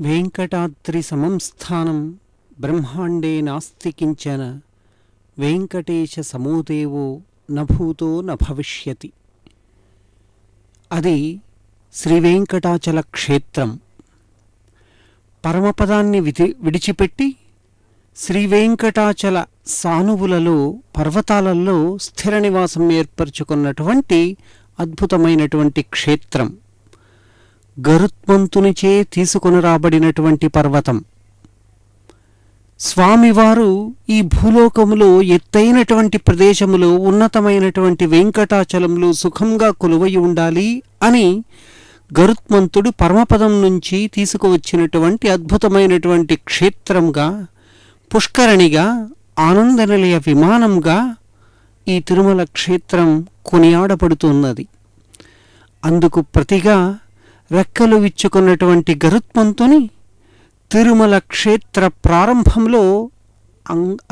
వెంకటాద్రి సమం స్థానం బ్రహ్మాండే నాస్తి కించన వెంకటేశ సమోదేవో నభూతో నభవిష్యతి. అది శ్రీ వెంకటాచల క్షేత్రం. పరమపదాన్ని విడిచిపెట్టి శ్రీ వెంకటాచల సానువులలో పర్వతాలలో స్థిర నివాసం ఏర్పరచుకున్నటువంటి అద్భుతమైనటువంటి క్షేత్రం. గరుత్మంతునిచే తీసుకొని రాబడినటువంటి పర్వతం. స్వామివారు ఈ భూలోకములో ఎత్తైనటువంటి ప్రదేశములో ఉన్నతమైనటువంటి వెంకటాచలంలో సుఖంగా కొలువై ఉండాలి అని గరుత్మంతుడు పరమపదం నుంచి తీసుకువచ్చినటువంటి అద్భుతమైనటువంటి క్షేత్రంగా, పుష్కరిణిగా, ఆనందనిలయ విమానంగా ఈ తిరుమల క్షేత్రం కొనియాడబడుతున్నది. అందుకు ప్రతిగా రెక్కలు విచ్చుకున్నటువంటి గరుత్మంతుని తిరుమల క్షేత్ర ప్రారంభంలో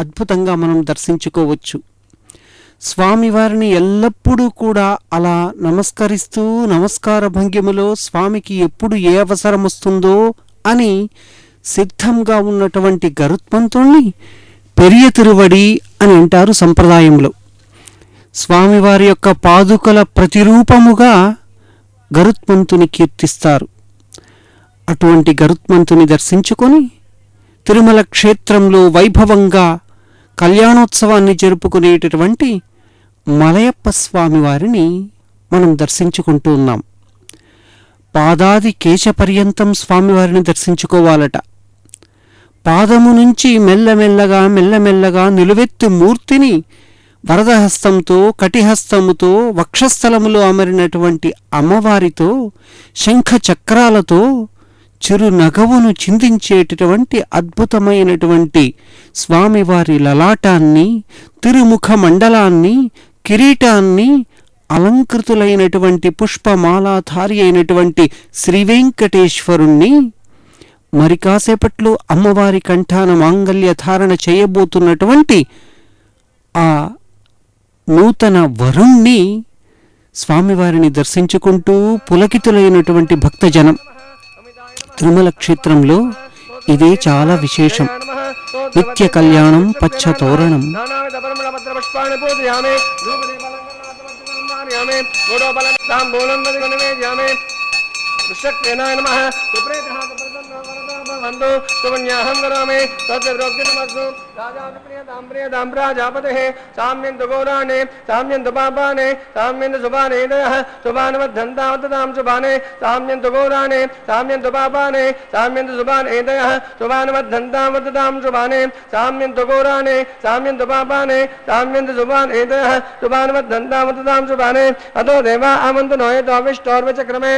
అద్భుతంగా మనం దర్శించుకోవచ్చు. స్వామివారిని ఎల్లప్పుడూ కూడా అలా నమస్కరిస్తూ నమస్కార భంగిమలో స్వామికి ఎప్పుడు ఏ అవసరం వస్తుందో అని సిద్ధంగా ఉన్నటువంటి గరుత్మంతుణ్ణి పెరియ తిరువడి అని అంటారు సంప్రదాయంలో. స్వామివారి యొక్క పాదుకల ప్రతిరూపముగా గరుత్మంతుని కీర్తిస్తారు. అటువంటి గరుత్మంతుని దర్శించుకొని తిరుమల క్షేత్రంలో వైభవంగా కళ్యాణోత్సవాన్ని జరుపుకునేటటువంటి మలయప్ప స్వామివారిని మనం దర్శించుకుంటూ ఉన్నాం. పాదాది కేశపర్యంతం స్వామివారిని దర్శించుకోవాలట. పాదము నుంచి మెల్లమెల్లగా నిలువెత్తు మూర్తిని వరదహస్తంతో, కటిహస్తముతో, వక్షస్థలములో అమరినటువంటి అమ్మవారితో, శంఖ చక్రాలతో చిరు నగవును చిందించేటటువంటి అద్భుతమైనటువంటి స్వామివారి లలాటాన్ని, తిరుముఖ మండలాన్ని, కిరీటాన్ని, అలంకృతులైనటువంటి పుష్పమాలాధారి అయినటువంటి శ్రీవెంకటేశ్వరుణ్ణి మరి కాసేపట్లో అమ్మవారి కంఠాన మాంగల్య ధారణ చేయబోతున్నటువంటి ఆ నూతన వరుణ్ణి స్వామివారిని దర్శించుకుంటూ పులకితులైనటువంటి భక్తజనం. తిరుమల క్షేత్రంలో ఇదే చాలా విశేషం. నిత్య కళ్యాణం పచ్చ తోరణం. कृष्णेनाय नमः सुप्रेतः सुप्रसन्नो सुमन्याहं करोमि तद्रोग्यनमस्तु राजाप्रियतां प्राजापतेः साम्यन्तु गौराणे साम्यन्तु पापाने साम्यन्तु शुभाने दयः शुभानवद्धन्तावततां शुभाने साम्यन्तु गौराणे साम्यन्तु पापाने साम्यन्तु शुभाने दयः शुभानवद्धन्तावततां शुभाने साम्यन्तु गौराणे साम्यन्तु पापाने साम्यन्तु शुभाने दयः शुभानवद्धन्तावततां शुभाने अतो देवा आमन्तु नोयतो विष्टोर्वचक्रमे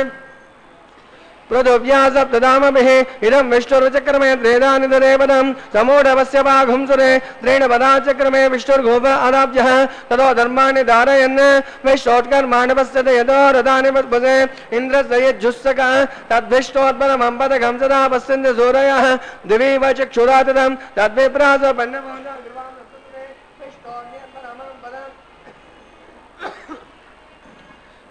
प्रदोव्यासप्तदामभिः इदं विष्णुर्चक्रमे त्रेदानि ददेवदं समूढवस्य बाघुं सुरे त्रीणपदाचक्रमे विष्णुर्गोप आदाब्जः ततो धर्माणि धारयन् विष्णोत्कर्माणि पश्यते यतो रथानि पद्मसे इन्द्रस्य यज्जुस्सकः तद्विष्णोत्परमं पदकं सदा पश्यन्ति सूरयः दिवि व चक्षुराततं तद्विप्रासपन्नमोदा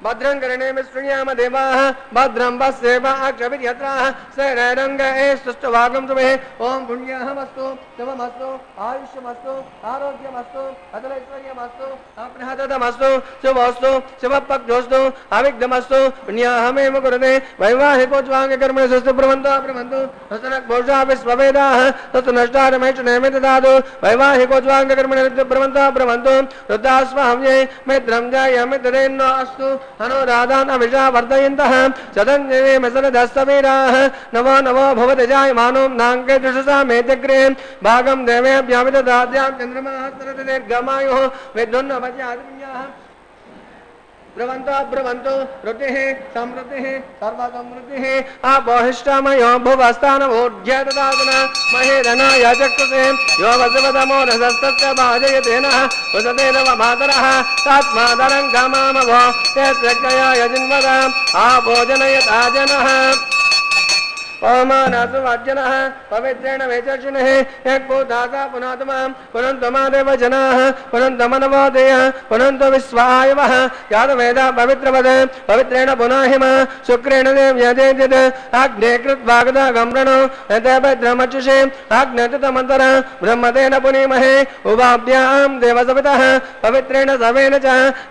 भद्रं कर्णे विष्णुयाम देवाः भद्रं पश्येम अक्षभिर्यत्राः सेनरङ्गे सुष्ठुभागं तुमे ओं पुण्यमस्तु शुभमस्तु आयुष्यमस्तु आरोग्यमस्तु अतलैश्वर्यमस्तु अप्रहतमस्तु शुभोस्तु शुभपक्षोस्तु अविघ्नमस्तु पुण्याहमेव कुरुते वैवाहिकोज्वाङ्गकर्मणि सुस्तुब्रवन्तो ब्रवन्तु हस्तनग्भूषा विश्ववेदाः तस्तु नष्टारमेषु नेमे ददातु वैवाहिकोज्वाङ्गकर्मणि ब्रवन्तो ब्रवन्तु रुद्रास्वाहव्ये मित्रं जयमित्रेन्नो अस्तु अनुराधान् अभिषा वर्धयन्तः सदन्यवे मसलदस्तवीराः नवो नवो भवति जायमानो नाङ्के दृशसा मेत्यग्रे भागं देवेभ्यामिददाद्यां चन्द्रमाः सरति दीर्घमायुः विद्युन्नवज्यादिन्याः ब्रवन्तो ब्रवन्तो रुतिः समृद्धिः सर्वसमृद्धिः आपोहिष्टामयो भुवस्तानमूर्ध्य ददातन महेदनाय चक्षुषे यो वसवतमो रसस्तस्य भाजयतेनः वसतेनव मातरः तस्मादरं गमामभो यस्य गया यजिन्वद आभोजनयता जनः पवमानासु वाज्यनः पवित्रेण वेचर्षिणः यक्पोदासा पुनातमां पुनन्तमादेव जनाः पुनन्तमनवोदयः पुनन्त विश्वायवः यादवेदा पवित्रवद पवित्रेण पुनाहिम शुक्रेण देव्यजेद्यत् अग्ने कृत्वागदा गम्रणो यतभद्रमचुषे अग्नतमन्तर ब्रह्मतेन पुनीमहे उभाभ्यां देवसवितः पवित्रेण सवेन च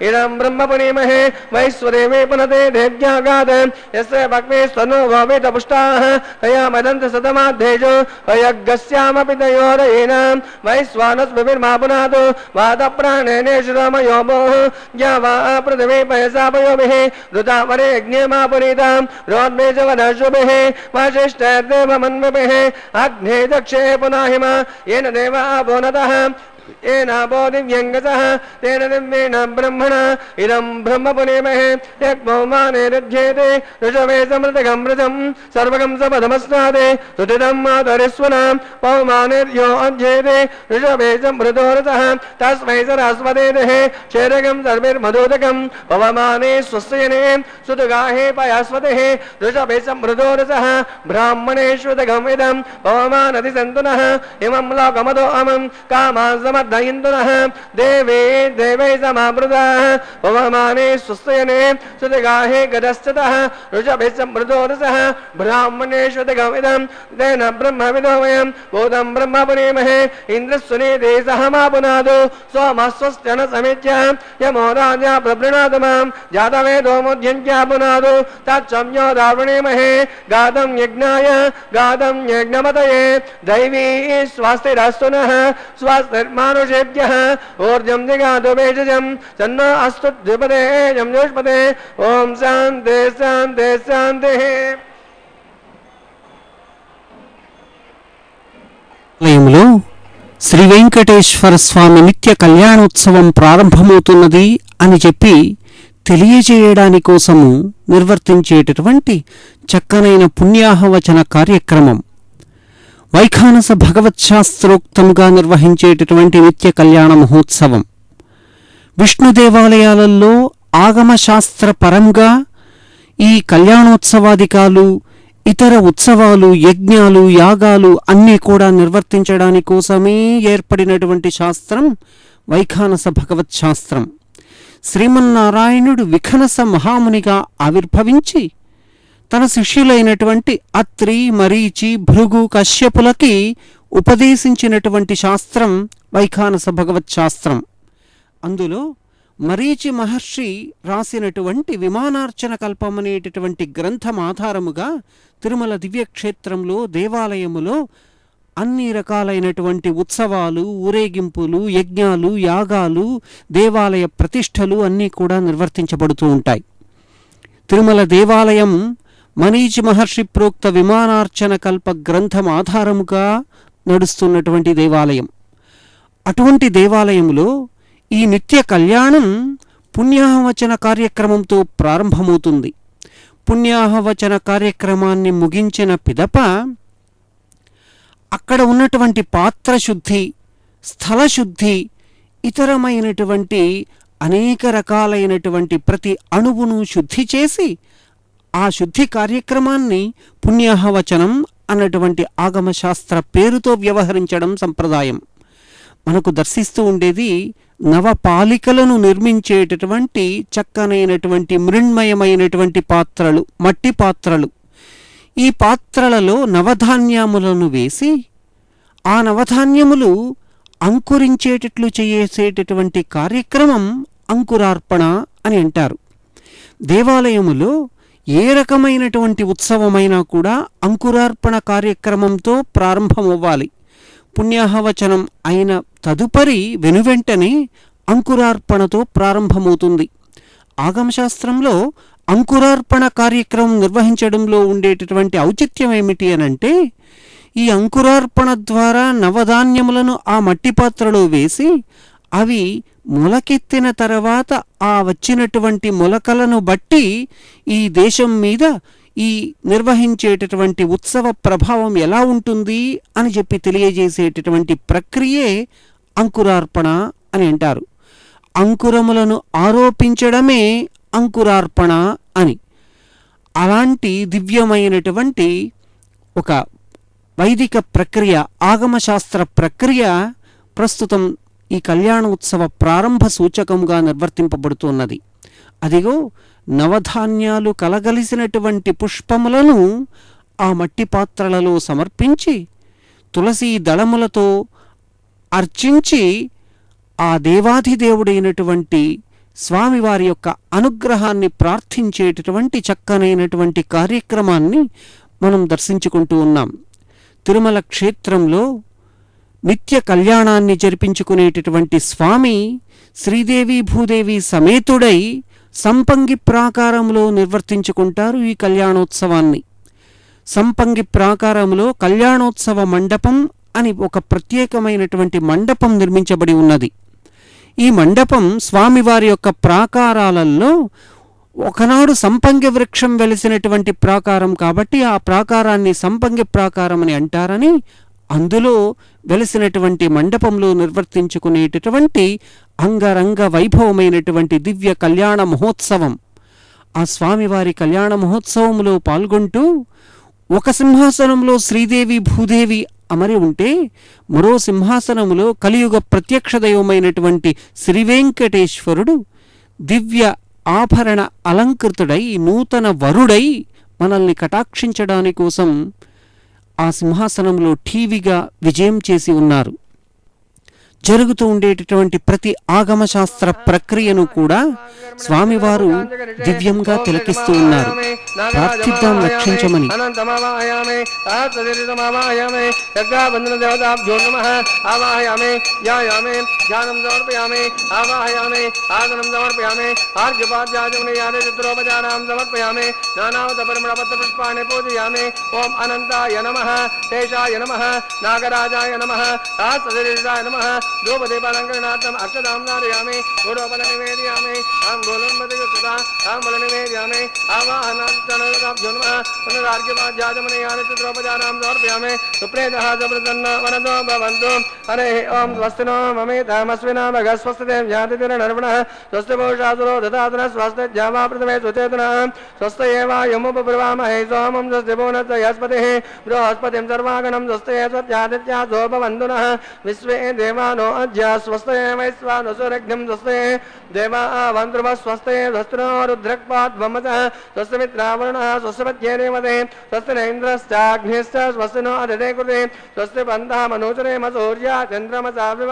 इदं ब्रह्म पुनीमहे वैश्वदेवे पुनते देव्यागाद यस्य भक्मे स्तनो भवेत पुष्टाः तया मदन्त सतमाद्धेषु अयज्ञस्यामपि तयोरयेनां वैश्वानस्मिर्मा पुनातो वादप्राणेनेषु रामयोभोः या वा पृथिवी पयसा पयोभिः ऋतावरे यज्ञेमापुरीतां रोद्मेजवनशुभिः वसिष्ठैर्देवमन्विभिः अग्ने दक्षे पुनाहिम येन देवा भुवनतः येनापो दिव्यङ्गसः तेन दिव्येन ब्रह्मण इदं ब्रह्म पुनीमहे यक्मौमानेरुध्येते ऋषभे समृतगमृतं सर्वगं सपदमस्नाते सुतिदं मातरिस्वनां पौमानेर्यो अध्येते ऋषभे समृतोरसः तस्मै सरस्वतेः क्षेरगं सर्वैर्मधोदकं पवमाने स्वस्यने सुतगाहे पयास्वतेः ऋषभे समृतोरसः ब्राह्मणेष्वतगम् इदं पवमानधिसन्तुनः इमं लोकमदो अमं कामासमर्दयन्तुनः देवे देवै समावृताः पवमाने स्वस्यने सुतगाहे गदश्चतः ऋषभे समृतोरसः ब्राह्मणेष्वतगम् इदं तेन ब्रह्मविदो वयं बोधं ब्रह्म पुनीमहे इन्द्रस्वने देशहमा पुनादो सोमस्वस्त्यन समेत्य यमो राजा प्रवृणातमां जातवेदो मुद्यन्त्या पुनादो तत्संयो रावणीमहे गादं यज्ञाय गादं यज्ञमतये दैवी स्वास्तिरस्तुनः स्वास्तिर्मानुषेभ्यः ऊर्जं जिगातु भेषजं सन्नो अस्तु द्विपदे जं जोष्पदे ओम शान्ति शान्ति शान्तिः। ఆలయంలో శ్రీ వెంకటేశ్వర స్వామి నిత్య కళ్యాణోత్సవం ప్రారంభమవుతున్నది అని చెప్పి తెలియజేయడాని కోసము నిర్వర్తించేటటువంటి చక్కనైన పుణ్యాహవచన కార్యక్రమం, వైఖానస భగవత్శాస్త్రోక్తముగా నిర్వహించేటటువంటి నిత్య కళ్యాణ మహోత్సవం. విష్ణు దేవాలయాలలో ఆగమశాస్త్ర పరంగా ఈ కళ్యాణోత్సవాదికాలు, ఇతర ఉత్సవాలు, యజ్ఞాలు, యాగాలు అన్నీ కూడా నిర్వర్తించడాని కోసమే ఏర్పడినటువంటి శాస్త్రం వైఖానస భగవత్శాస్త్రం. శ్రీమన్నారాయణుడు విఖనస మహామునిగా ఆవిర్భవించి తన శిష్యులైనటువంటి అత్రి, మరీచి, భృగు, కశ్యపులకి ఉపదేశించినటువంటి శాస్త్రం వైఖానస భగవత్శాస్త్రం. అందులో మరీచి మహర్షి రాసినటువంటి విమానార్చన కల్పం అనేటటువంటి గ్రంథం ఆధారముగా తిరుమల దివ్యక్షేత్రంలో దేవాలయములో అన్ని రకాలైనటువంటి ఉత్సవాలు, ఊరేగింపులు, యజ్ఞాలు, యాగాలు, దేవాలయ ప్రతిష్టలు అన్నీ కూడా నిర్వర్తించబడుతూ ఉంటాయి. తిరుమల దేవాలయం మరీచి మహర్షి ప్రోక్త విమానార్చన కల్ప గ్రంథం ఆధారముగా నడుస్తున్నటువంటి దేవాలయం. అటువంటి దేవాలయంలో ఈ నిత్య కళ్యాణం పుణ్యాహవచన కార్యక్రమంతో ప్రారంభమవుతుంది. పుణ్యాహవచన కార్యక్రమాన్ని ముగించిన పిదప అక్కడ ఉన్నటువంటి పాత్రశుద్ధి, స్థలశుద్ధి, ఇతరమైనటువంటి అనేక రకాలైనటువంటి ప్రతి అణువును శుద్ధి చేసి ఆ శుద్ధి కార్యక్రమాన్ని పుణ్యాహవచనం అన్నటువంటి ఆగమశాస్త్ర పేరుతో వ్యవహరించడం సంప్రదాయం. మనకు దర్శిస్తూ ఉండేది నవపాలికలను నిర్మించేటటువంటి చక్కనైనటువంటి మృణ్మయమైనటువంటి పాత్రలు, మట్టి పాత్రలు. ఈ పాత్రలలో నవధాన్యములను వేసి ఆ నవధాన్యములు అంకురించేటట్లు చేసేటటువంటి కార్యక్రమం అంకురార్పణ అని అంటారు. దేవాలయములో ఏ రకమైనటువంటి ఉత్సవమైనా కూడా అంకురార్పణ కార్యక్రమంతో ప్రారంభమవ్వాలి. పుణ్యాహవచనం అయిన తదుపరి వెనువెంటనే అంకురార్పణతో ప్రారంభమవుతుంది. ఆగమశాస్త్రంలో అంకురార్పణ కార్యక్రమం నిర్వహించడంలో ఉండేటటువంటి ఔచిత్యం ఏమిటి అనంటే, ఈ అంకురార్పణ ద్వారా నవధాన్యములను ఆ మట్టి పాత్రలో వేసి అవి మొలకెత్తిన తర్వాత ఆ వచ్చినటువంటి మొలకలను బట్టి ఈ దేశం మీద ఈ నిర్వహించేటటువంటి ఉత్సవ ప్రభావం ఎలా ఉంటుంది అని చెప్పి తెలియజేసేటటువంటి ప్రక్రియే అంకురార్పణ అని అంటారు. అంకురములను ఆరోపించడమే అంకురార్పణ అని. అలాంటి దివ్యమైనటువంటి ఒక వైదిక ప్రక్రియ, ఆగమశాస్త్ర ప్రక్రియ ప్రస్తుతం ఈ కళ్యాణోత్సవ ప్రారంభ సూచకంగా నిర్వర్తింపబడుతున్నది. అదిగో నవధాన్యాలు కలగలిసినటువంటి పుష్పములను ఆ మట్టి పాత్రలలో సమర్పించి తులసీ దళములతో అర్చించి ఆ దేవాధిదేవుడైనటువంటి స్వామివారి యొక్క అనుగ్రహాన్ని ప్రార్థించేటటువంటి చక్కనైనటువంటి కార్యక్రమాన్ని మనం దర్శించుకుంటూ ఉన్నాం. తిరుమల క్షేత్రంలో నిత్య కళ్యాణాన్ని జరిపించుకునేటటువంటి స్వామి శ్రీదేవి భూదేవి సమేతుడై సంపంగి ప్రాకారంలో నిర్వర్తించుకుంటారు ఈ కళ్యాణోత్సవాన్ని. సంపంగి ప్రాకారంలో కళ్యాణోత్సవ మండపం అని ఒక ప్రత్యేకమైనటువంటి మండపం నిర్మించబడి ఉన్నది. ఈ మండపం స్వామివారి యొక్క ప్రాకారాలలో ఒకనాడు సంపంగి వృక్షం వెలిసినటువంటి ప్రాకారం కాబట్టి ఆ ప్రాకారాన్ని సంపంగి ప్రాకారం అని అంటారని, అందులో వెలిసినటువంటి మండపంలో నిర్వర్తించుకునేటటువంటి అంగరంగ వైభవమైనటువంటి దివ్య కళ్యాణ మహోత్సవం. ఆ స్వామివారి కళ్యాణ మహోత్సవంలో పాల్గొంటూ ఒక సింహాసనంలో శ్రీదేవి భూదేవి అమరి ఉంటే, మరో సింహాసనములో కలియుగ ప్రత్యక్ష దైవమైనటువంటి శ్రీవేంకటేశ్వరుడు దివ్య ఆభరణ అలంకృతుడై నూతన వరుడై మనల్ని కటాక్షించడాని కోసం ఆ సింహాసనంలో ఠీవిగా విజయం చేసి ఉన్నారు. జరుగుతూ ఉండేటటువంటి ప్రతి ఆగమశాస్త్ర ప్రక్రియను కూడా స్వామివారు దివ్యంగా తిలకిస్తూ ఉన్నారు. ప్రార్థిద్దాం రక్షించమని. ఓం అనంతాయ నమః, శేషాయ నమః, నాగరాజాయ నమః, సహస్రశీర్షాయ నమః. ధూపదీపాలంకరణార్థం అక్షదాం నారయామి, గోడోపల నివేదయామి, ఆంగోళంబదిగృతా తాంబల నివేదయామి, ఆవాహనాభ్యో నమః. పునరార్ఘ్యమాధ్యాచమనయానిత్రోపచారాం సమర్పయామి. సుప్రేతః సుప్రసన్న వనదో భవంతు. హరే ఓం స్వస్తినో మమేతామస్వినా భగ స్వస్తితే జ్ఞాతిర్నర్వణః. స్వస్తి భూషాసురో దదాతున స్వస్తి జావా ప్రథమే సుచేతనః. స్వస్త ఏవాయముపబ్రవామహే సోమం స్వస్తి భువనస్య యస్పతిః బృహస్పతిం సర్వాగణం స్వస్తి సత్యాదిత్యా శోభవంతు నః. విశ్వే దేవానో అద్య స్వస్తి వైశ్వానో సురగ్నం స్వస్తి దేవావంతృవ స్వస్తి స్వస్తినో రుద్రక్పాద్వమసః. స్వస్తి మిత్రావరుణః స్వస్తి పత్యేరేవతే. స్వస్తి నేంద్రశ్చాగ్నిశ్చ స్వస్తినో అదితే కృతే. స్వస్తి పంథా మనోచరేమ సూర్యా చంద్రమసా వివ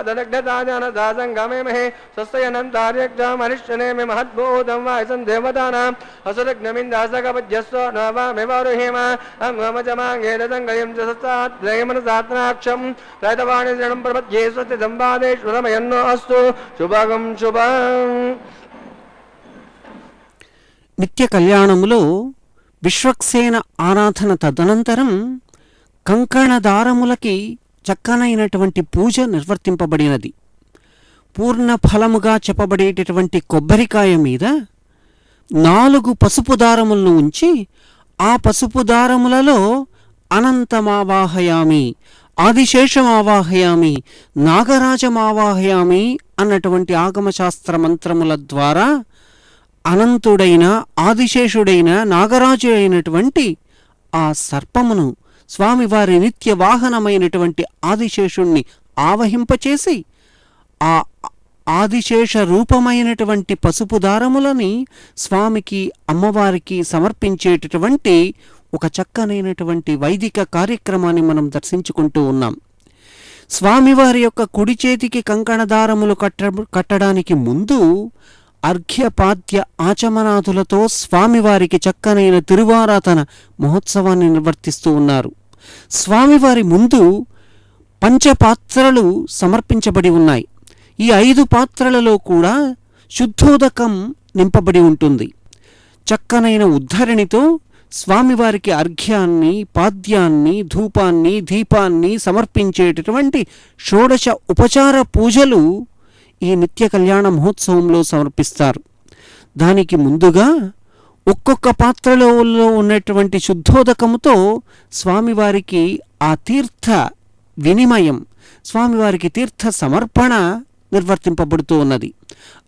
దదగ్ధతాజనదాసంగమేమహే. స్వస్తి అనంతార్యక్షమరిష్యనేమి మహద్భూతం వాయసం దేవతానాం. అసురగ్నమిందాసకపద్యస్వ నవమివరుహేమ అంగమజమాంగేదసంగయం సత్సాత్రయమనసాత్నాక్షం రైతవాణి శరణం ప్రపద్యే. స్వస్తి సంవాదేశ్వరమయన్నో అస్తు. శుభగం శుభం. నిత్య కళ్యాణములో విశ్వక్సేన ఆరాధన తదనంతరం కంకణదారములకి చక్కనైనటువంటి పూజ నిర్వర్తింపబడినది. పూర్ణ ఫలముగా చెప్పబడేటటువంటి కొబ్బరికాయ మీద 4 పసుపు దారములను ఉంచి ఆ పసుపు దారములలో అనంతమావాహయామి, ఆదిశేషమావాహయామి, నాగరాజమావాహయామి అన్నటువంటి ఆగమశాస్త్ర మంత్రముల ద్వారా అనంతుడైన ఆదిశేషుడైన నాగరాజు అయినటువంటి ఆ సర్పమును స్వామివారి నిత్య వాహనమైనటువంటి ఆదిశేషుణ్ణి ఆవహింపచేసి ఆ ఆదిశేష రూపమైనటువంటి పసుపు దారములని స్వామికి అమ్మవారికి సమర్పించేటటువంటి ఒక చక్కనైనటువంటి వైదిక కార్యక్రమాన్ని మనం దర్శించుకుంటూ ఉన్నాం. స్వామివారి యొక్క కుడి చేతికి కంకణదారములు కట్టడానికి ముందు అర్ఘ్యపాద్య ఆచమనాదులతో స్వామివారికి చక్కనైన తిరువారాధన మహోత్సవాన్ని నిర్వర్తిస్తూ ఉన్నారు. స్వామివారి ముందు పంచపాత్రలు సమర్పించబడి ఉన్నాయి. ఈ 5 పాత్రలలో కూడా శుద్ధోదకం నింపబడి ఉంటుంది. చక్కనైన ఉద్ధరణితో స్వామివారికి అర్ఘ్యాన్ని, పాద్యాన్ని, ధూపాన్ని, దీపాన్ని సమర్పించేటటువంటి షోడశ ఉపచార పూజలు ఈ నిత్య కళ్యాణ మహోత్సవంలో సమర్పిస్తారు. దానికి ముందుగా ఒక్కొక్క పాత్రలో ఉన్నటువంటి శుద్ధోదకముతో స్వామివారికి ఆ తీర్థ వినిమయం, స్వామివారికి తీర్థ సమర్పణ నిర్వర్తింపబడుతూ ఉన్నది.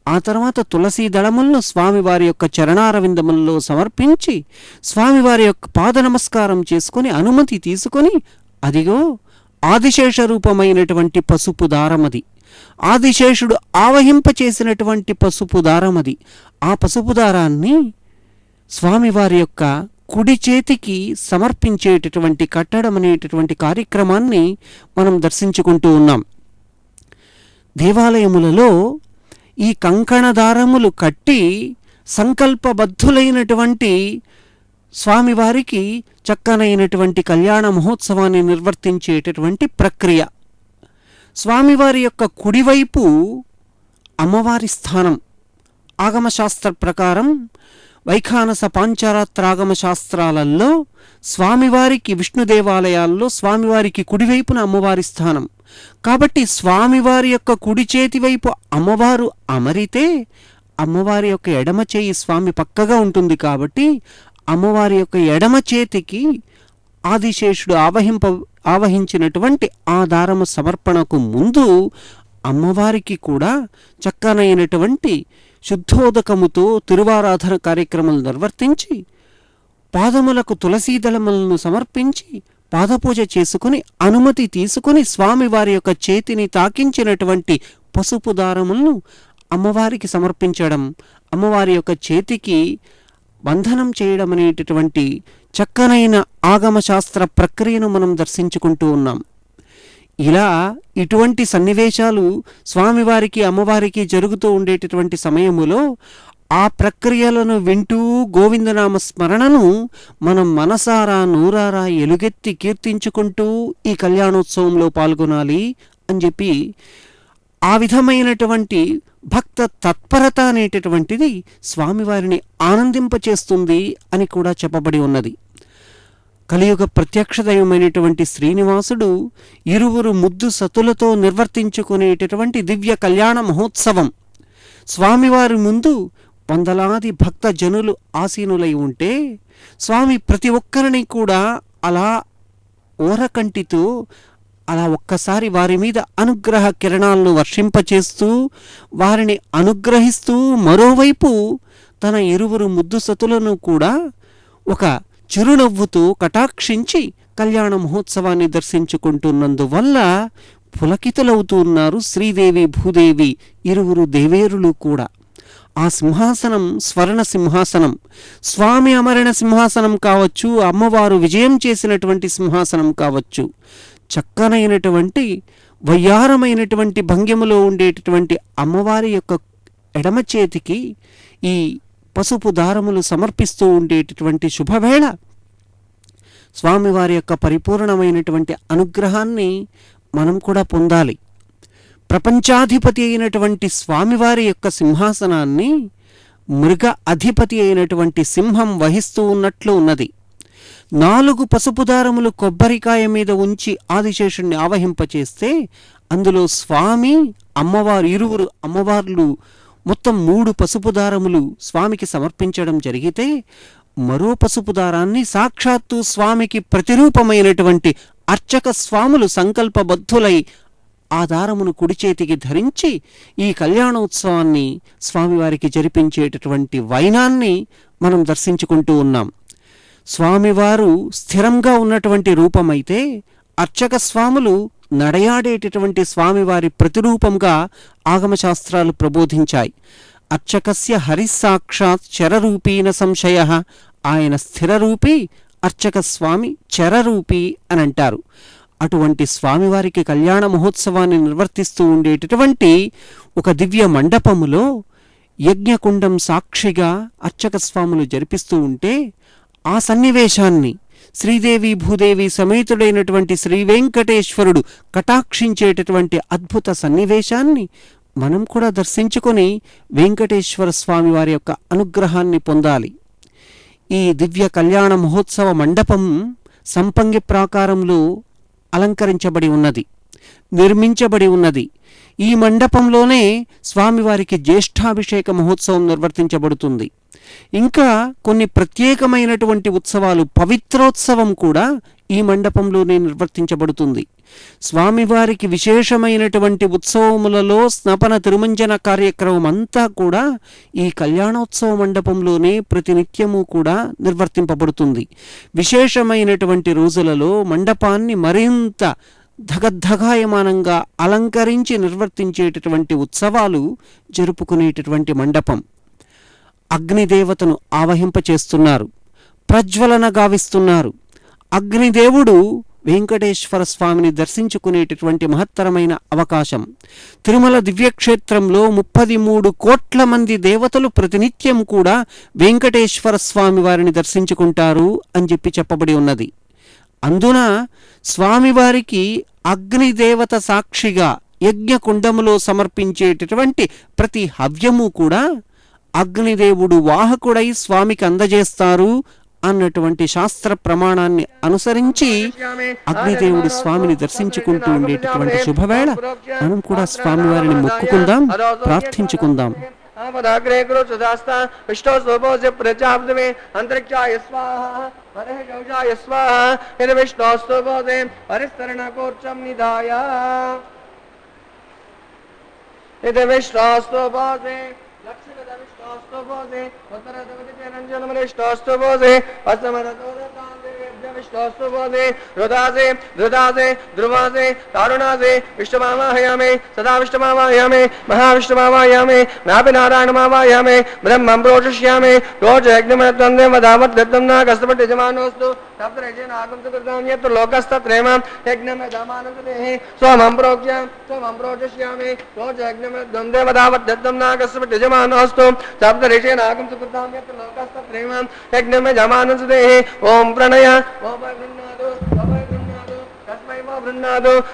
ఆ తర్వాత తులసీ దళములను స్వామివారి యొక్క చరణారవిందములలో సమర్పించి స్వామివారి యొక్క పాద నమస్కారం చేసుకొని అనుమతి తీసుకొని, అదిగో ఆదిశేష రూపమైనటువంటి పసుపు దారమది, ఆదిశేషుడు ఆవహింపచేసినటువంటి పసుపు దారమది. ఆ పసుపు దారాన్ని స్వామివారి యొక్క కుడి చేతికి సమర్పించేటటువంటి కట్టడం అనేటటువంటి కార్యక్రమాన్ని మనం దర్శించుకుంటూ ఉన్నాం. దేవాలయములలో ఈ కంకణదారములు కట్టి సంకల్పబద్ధులైనటువంటి స్వామివారికి చక్కనైనటువంటి కళ్యాణ మహోత్సవాన్ని నిర్వర్తించేటటువంటి ప్రక్రియ. స్వామివారి యొక్క కుడివైపు అమ్మవారి స్థానం. ఆగమశాస్త్ర ప్రకారం వైఖానస పాంచరాత్రాగమ శాస్త్రాలలో స్వామివారికి విష్ణు దేవాలయాల్లో స్వామివారికి కుడివైపున అమ్మవారి స్థానం. కాబట్టి స్వామివారి యొక్క కుడి చేతి వైపు అమ్మవారు అమరితే అమ్మవారి యొక్క ఎడమ చేయి స్వామి పక్కగా ఉంటుంది. కాబట్టి అమ్మవారి యొక్క ఎడమ చేతికి ఆదిశేషుడు ఆవహించినటువంటి ఆ దారము సమర్పణకు ముందు అమ్మవారికి కూడా చక్కనైనటువంటి శుద్ధోదకముతో తిరువారాధన కార్యక్రమాలు నిర్వర్తించి పాదములకు తులసీదళములను సమర్పించి పాదపూజ చేసుకుని అనుమతి తీసుకుని స్వామివారి యొక్క చేతిని తాకించినటువంటి పసుపు దారములను అమ్మవారికి సమర్పించడం, అమ్మవారి యొక్క చేతికి బంధనం చేయడం అనేటటువంటి చక్కనైన ఆగమశాస్త్ర ప్రక్రియను మనం దర్శించుకుంటూ ఉన్నాం. ఇలా ఇటువంటి సన్నివేశాలు స్వామివారికి అమ్మవారికి జరుగుతూ ఉండేటటువంటి సమయములో ఆ ప్రక్రియలను వింటూ గోవిందనామ స్మరణను మనం మనసారా నూరారా ఎలుగెత్తి కీర్తించుకుంటూ ఈ కళ్యాణోత్సవంలో పాల్గొనాలి అని చెప్పి ఆ విధమైనటువంటి భక్త తత్పరత అనేటటువంటిది స్వామివారిని ఆనందింపచేస్తుంది అని కూడా చెప్పబడి ఉన్నది. కలియుగ ప్రత్యక్ష దైవమైనటువంటి శ్రీనివాసుడు ఇరువురు ముద్దు సతులతో నిర్వర్తించుకునేటటువంటి దివ్య కళ్యాణ మహోత్సవం. స్వామివారి ముందు వందలాది భక్త జనులు ఆసీనులై ఉంటే స్వామి ప్రతి ఒక్కరిని కూడా అలా ఓరకంటితో అలా ఒక్కసారి వారి మీద అనుగ్రహ కిరణాలను వర్షింపచేస్తూ వారిని అనుగ్రహిస్తూ మరోవైపు తన ఇరువురు ముద్దు సతులను కూడా ఒక చిరునవ్వుతో కటాక్షించి కళ్యాణ మహోత్సవాన్ని దర్శించుకుంటున్నందువల్ల పులకితులవుతూ ఉన్నారు శ్రీదేవి భూదేవి ఇరువురు దేవేరులు కూడా. ఆ సింహాసనం స్వర్ణ సింహాసనం, స్వామి అమరణ సింహాసనం కావచ్చు, అమ్మవారు విజయం చేసినటువంటి సింహాసనం కావచ్చు. చక్కనైనటువంటి వయ్యారమైనటువంటి భంగిమలో ఉండేటటువంటి అమ్మవారి యొక్క ఎడమ చేతికి ఈ పసుపు దారములు సమర్పిస్తూ ఉండేటటువంటి శుభవేళ స్వామివారి యొక్క పరిపూర్ణమైనటువంటి అనుగ్రహాన్ని మనం కూడా పొందాలి. ప్రపంచాధిపతి అయినటువంటి స్వామివారి యొక్క సింహాసనాన్ని మృగ అధిపతి అయినటువంటి సింహం వహిస్తూ ఉన్నట్లు ఉన్నది. 4 పసుపు దారములు కొబ్బరికాయ మీద ఉంచి ఆదిశేషుణ్ణి ఆవహింపచేస్తే అందులో స్వామి అమ్మవారు ఇరువురు అమ్మవార్లు మొత్తం 3 పసుపు దారములు స్వామికి సమర్పించడం జరిగితే మరో పసుపు దారాన్ని సాక్షాత్తు స్వామికి ప్రతిరూపమైనటువంటి అర్చక స్వాములు సంకల్పబద్ధులై ఆ దారమును కుడి చేతికి ధరించి ఈ కళ్యాణోత్సవాన్ని స్వామివారికి జరిపించేటటువంటి వైనాన్ని మనం దర్శించుకుంటూ ఉన్నాం. స్వామివారు స్థిరంగా ఉన్నటువంటి రూపమైతే అర్చక స్వాములు నడయాడేటటువంటి స్వామివారి ప్రతిరూపంగా ఆగమశాస్త్రాలు ప్రబోధించాయి. అర్చకస్య హరిసాక్షాత్ చరరూపీన సంశయ, ఆయన స్థిరరూపీ, అర్చక స్వామి చరరూపీ అని అంటారు. అటువంటి స్వామివారికి కళ్యాణ మహోత్సవాన్ని నిర్వర్తిస్తూ ఉండేటటువంటి ఒక దివ్య మండపములో యజ్ఞకుండం సాక్షిగా అర్చక స్వాములు జరిపిస్తూ ఉంటే ఆ సన్నివేశాన్ని శ్రీదేవి భూదేవి సమేతుడైనటువంటి శ్రీ వెంకటేశ్వరుడు కటాక్షించేటటువంటి అద్భుత సన్నివేశాన్ని మనం కూడా దర్శించుకొని వెంకటేశ్వర స్వామి వారి యొక్క అనుగ్రహాన్ని పొందాలి. ఈ దివ్య కళ్యాణ మహోత్సవ మండపం సంపంగి ప్రాకారంలో అలంకరించబడి ఉన్నది, నిర్మించబడి ఉన్నది. ఈ మండపంలోనే స్వామివారికి జ్యేష్ఠాభిషేక మహోత్సవం నిర్వర్తించబడుతుంది. ఇంకా కొన్ని ప్రత్యేకమైనటువంటి ఉత్సవాలు, పవిత్రోత్సవం కూడా ఈ మండపంలోనే నిర్వర్తించబడుతుంది. స్వామివారికి విశేషమైనటువంటి ఉత్సవములలో స్నపన తిరుమంజన కార్యక్రమం అంతా కూడా ఈ కళ్యాణోత్సవ మండపంలోనే ప్రతినిత్యము కూడా నిర్వర్తింపబడుతుంది. విశేషమైనటువంటి రోజులలో మండపాన్ని మరింత ధగద్ధగాయమానంగా అలంకరించి నిర్వర్తించేటటువంటి ఉత్సవాలు జరుపుకునేటటువంటి మండపం. అగ్నిదేవతను ఆవహింపచేస్తున్నారు, ప్రజ్వలన గావిస్తున్నారు. అగ్నిదేవుడు వెంకటేశ్వర స్వామిని దర్శించుకునేటటువంటి మహత్తరమైన అవకాశం. తిరుమల దివ్యక్షేత్రంలో 33 కోట్ల మంది దేవతలు ప్రతినిత్యం కూడా వెంకటేశ్వర స్వామి వారిని దర్శించుకుంటారు అని చెప్పబడి ఉన్నది. అందున స్వామివారికి అగ్నిదేవత సాక్షిగా యజ్ఞకుండములో సమర్పించేటటువంటి ప్రతి హవ్యము కూడా అగ్నిదేవుడు వాహకుడై స్వామికి అందజేస్తారు అన్నటువంటి శాస్త్ర ప్రమాణాన్ని అనుసరించి అగ్నిదేవుడు స్వామిని దర్శించుకుంటూ ఉండేటటువంటి శుభవేళ మనం కూడా స్వామివారిని మొక్కుకుందాం, ప్రార్థించుకుందాం. आमदाग्रे गुरु सुदास्ता विष्णु स्वभोज प्रजापदमे अंतरिक्षाय स्वाहा हरे गौजाय स्वाहा यदि विष्णु स्वभोजे हरिस्तरण कोर्चम निधाय यदि विष्णु स्वभोजे लक्ष्मी विष्णु स्वभोजे उत्तर देवते रंजन विष्णु स्वभोजे असमरतो विष्णुस्तुभोजे रुदासे रुदासे ध्रुवासे तारुणासे विष्णुमावाहयामे सदा विष्णुमावाहयामे महाविष्णुमावाहयामे नाभिनारायणमावाहयामे ब्रह्मं प्रोषयिष्यामि रोजयज्ञमनत्वन्दे वदावद्दत्तं न कस्तपट्यजमानोऽस्तु तप्तरेजेन आगन्तु कृतं यत्र लोकस्तत्रेमं यज्ञमदामानन्ददेः सोमं प्रोषयिष्यामि रोजयज्ञमनत्वन्दे वदावद्दत्तं न कस्तपट्यजमानोऽस्तु तप्तरेजेन आगन्तु कृतं यत्र लोकस्तत्रेमं यज्ञमदामानन्ददेः ओम प्रणय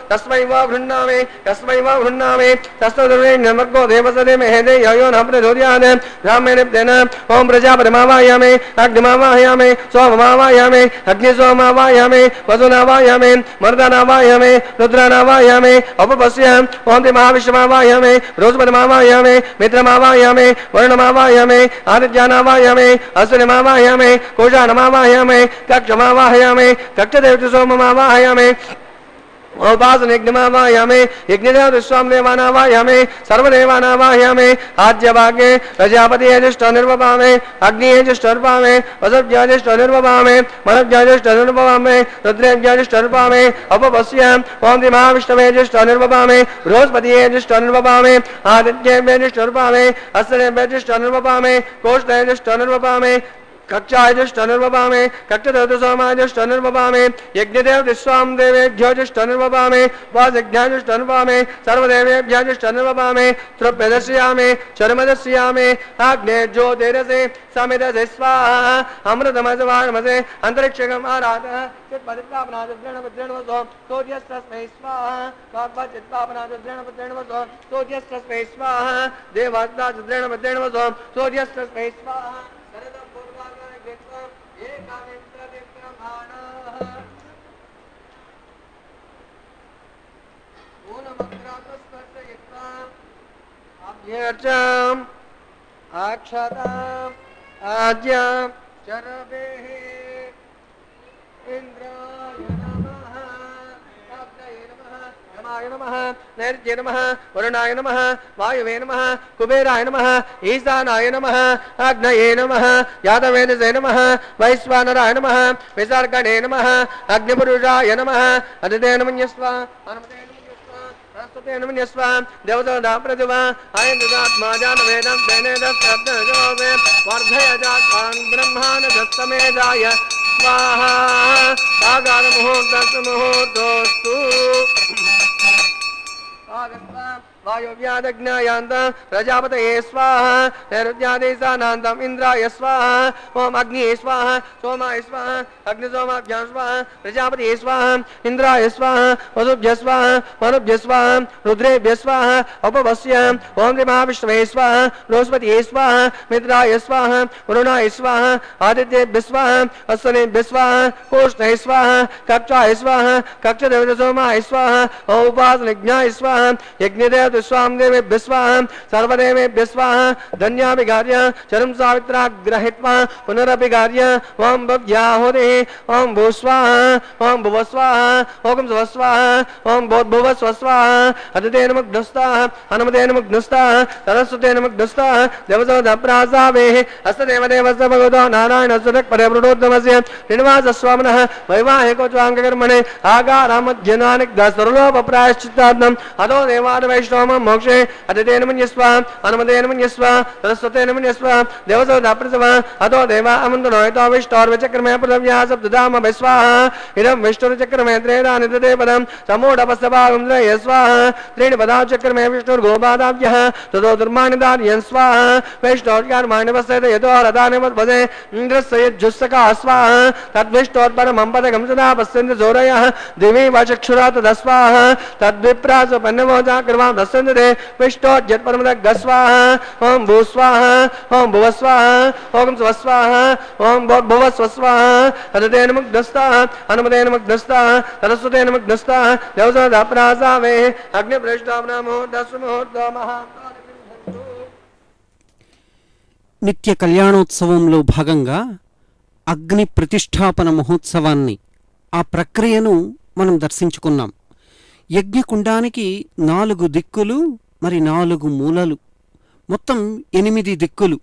तस्मै वा गृह्णामि तस्मै नमको देवसदे महेदे यो न प्रचोदयात् ब्राह्मणेभ्यः ओम प्रजापतिमावाहयामि अग्निमावाहयामि सोममावाहयामि अग्निसोममावाहयामि वसुनावाहयामि मर्दनावाहयामि रुद्रनावाहयामि उपपश्य ओम महाविष्णुमावाहयामि बृहस्पतिमावाहयामि मित्रमावाहयामि वरुणमावाहयामि आदित्यानावाहयामि अश्विनीमावाहयामि कोशानमावाहयामि कक्षमावाहयामि कक्षदेवतसोममावाहयामि उपासनयज्ञमावाहयामि यज्ञदेव विश्वामदेवानावाहयामि सर्वदेवानावाहयामि आद्यभागे प्रजापतिज्येष्ठ निर्वपामि अग्निज्येष्ठ निर्वपामि वसुज्येष्ठ निर्वपामि मनज्येष्ठ निर्वपामि रुद्रेज्येष्ठ निर्वपामि अपपश्य ओम महाविष्णुज्येष्ठ निर्वपामि बृहस्पतिज्येष्ठ निर्वपामि आदित्यज्येष्ठ निर्वपामि अश्विनेज्येष्ठ निर्वपामि कोष्ठज्येष्ठ निर्वपामि कक्षायज्येष्ठ निर्वपामि कक्षदेवतसोमायज्येष्ठ निर्वपामि यज्ञदेव विश्वामदेवेभ्योज्येष्ठ निर्वपामि वासज्ञायज्येष्ठ निर्वपामि सर्वदेवेभ्योज्येष्ठ निर्वपामि तृप्यदर्शयामि चर्मदर्शयामि अग्ने ज्योतिरसे समिदसे स्वाहा अमृतमसवामसे अंतरिक्षगम आराधः चित्पदित्वापनादृणवद्रणवसो तोज्यस्तस्मै स्वाहा वाग्वाचित्वापनादृणवद्रणवसो तोज्यस्तस्मै स्वाहा देवास्तादृणवद्रणवसो तोज्यस्तस्मै स्वाहा अक्षताम् आज्यां चरवेः इंद्राय नमः अग्नये नमः यमाय नमः नैऋत्ये नमः वरुणाय नमः वायुवे नमः कुबेराय नमः ईशानाय नमः अग्नये नमः यादवेदसे नमः वैश्वानराय नमः विसर्गणे नमः अग्निपुरुषाय नमः अदितेन मन्यस्वा देवता प्रतिभा आयन्द्रात्मा जानवेदं तेनेदस्तब्दजोवे वर्धयजात्मान् ब्रह्मान् दत्तमेधाय स्वाहा आगारमुहूर्तस्तु मुहूर्तोऽस्तु वायुव्यादज्ञायान्त प्रजापतये स्वाहा नैऋत्यादेशानान्तम् इन्द्राय स्वाहा ओम अग्निये स्वाहा सोमाय स्वाहा अग्निसोमाभ्यां स्वाहा प्रजापतये स्वाहा इन्द्राय स्वाहा वसुभ्यः स्वाहा मरुभ्यः स्वाहा रुद्रेभ्यः स्वाहा उपवस्य ओम महाविष्णवे स्वाहा बृहस्पतये स्वाहा मित्राय स्वाहा वरुणाय स्वाहा आदित्येभ्यः स्वाहा अश्विनेभ्यः स्वाहा कोष्ठाय स्वाहा कक्षाय स्वाहा कक्षदेवतसोमाय स्वाहा उपासनज्ञाय स्वाहा यज्ञदेव स्वाम देवेभ्यः स्वाहा सर्वदेवेभ्यः स्वाहा धन्याभिगार्य चरम सावित्राग्रहित्वा पुनरभिगार्य ओम भव्याहुरिः ओम भूस्वाहा ओम भुवस्वाहा ओम स्वस्वाहा ओम भूर्भुवस्वस्वाहा अदितेन मुग्धस्ताः हनुमतेन मुग्धस्ताः सरस्वतेन मुग्धस्ताः देवसोदप्रासावेः अस्तदेवदेवस्य भगवतो नारायणस्वदक्परिवृतोत्तमस्य श्रीनिवासस्वामिनः वैवाहिकोच्चाङ्गकर्मणे आगारामध्यनानिग्धसर्वलोपप्रायश्चित्तार्थम् अतो देवादिवैष्णवं मोक्षे अदितेन मन्यस्व हनुमतेन मन्यस्व सरस्वतेन मन्यस्व देवसोदप्रसव अतो देवा अमन्तनोहितो विष्टोर्विचक्रमे पृथिव्या सप्तधाम विस्वाहा इदं विष्णुर्चक्रमे त्रेधानि ददे पदं समूढपस्तभागं त्रये स्वाहा त्रीणि पदाचक्रमे विष्णुर्गोपादाभ्यः ततो दुर्माणिदार्यं स्वाहा वैष्णोर्यार्माणि वसेत यतो रथानि वद्भजे इन्द्रस्य यज्जुस्सका स्वाहा तद्विष्टोत्परमं पदकं सदा पश्यन्ति सूरयः दिवि वचक्षुरा तदस्वाहा तद्विप्रासपन्नमोजा कृवां दस्यन्ति ते विष्टोज्यत्परमदग् स्वाहा ॐ भूस्वाहा ॐ भुवस्वाहा ॐ स्वस्वाहा ॐ भुवस्वस्वाहा अदितेन मुग्धस्ताः हनुमतेन मुग्धस्ताः सरस्वतेन मुग्धस्ताः देवसोदप्रासावेः अग्निप्रेष्ठाब्रह्मोर्धस्वमुहूर्तो महाकालबिन्धन्तु। నిత్య కళ్యాణోత్సవంలో భాగంగా అగ్ని ప్రతిష్టాపన మహోత్సవాన్ని ఆ ప్రక్రియను మనం దర్శించుకున్నాం. యజ్ఞకుండానికి 4 దిక్కులు, మరి 4 మూలలు, మొత్తం 8 దిక్కులు.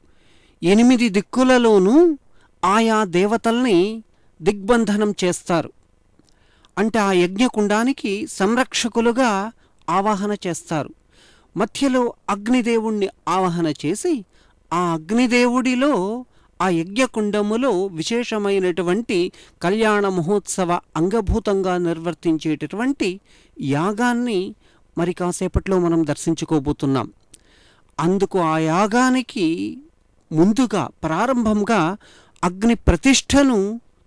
8 దిక్కులలోనూ ఆయా దేవతల్ని దిగ్బంధనం చేస్తారు. అంటే ఆ యజ్ఞకుండానికి సంరక్షకులుగా ఆవాహన చేస్తారు. మధ్యలో అగ్నిదేవుణ్ణి ఆవాహన చేసి ఆ అగ్నిదేవుడిలో ఆ యజ్ఞకుండములో విశేషమైనటువంటి కళ్యాణ మహోత్సవ అంగభూతంగా నిర్వర్తించేటటువంటి యాగాన్ని మరి కాసేపట్లో మనం దర్శించుకోబోతున్నాం. అందుకు ఆ యాగానికి ముందుగా ప్రారంభంగా అగ్ని ప్రతిష్టను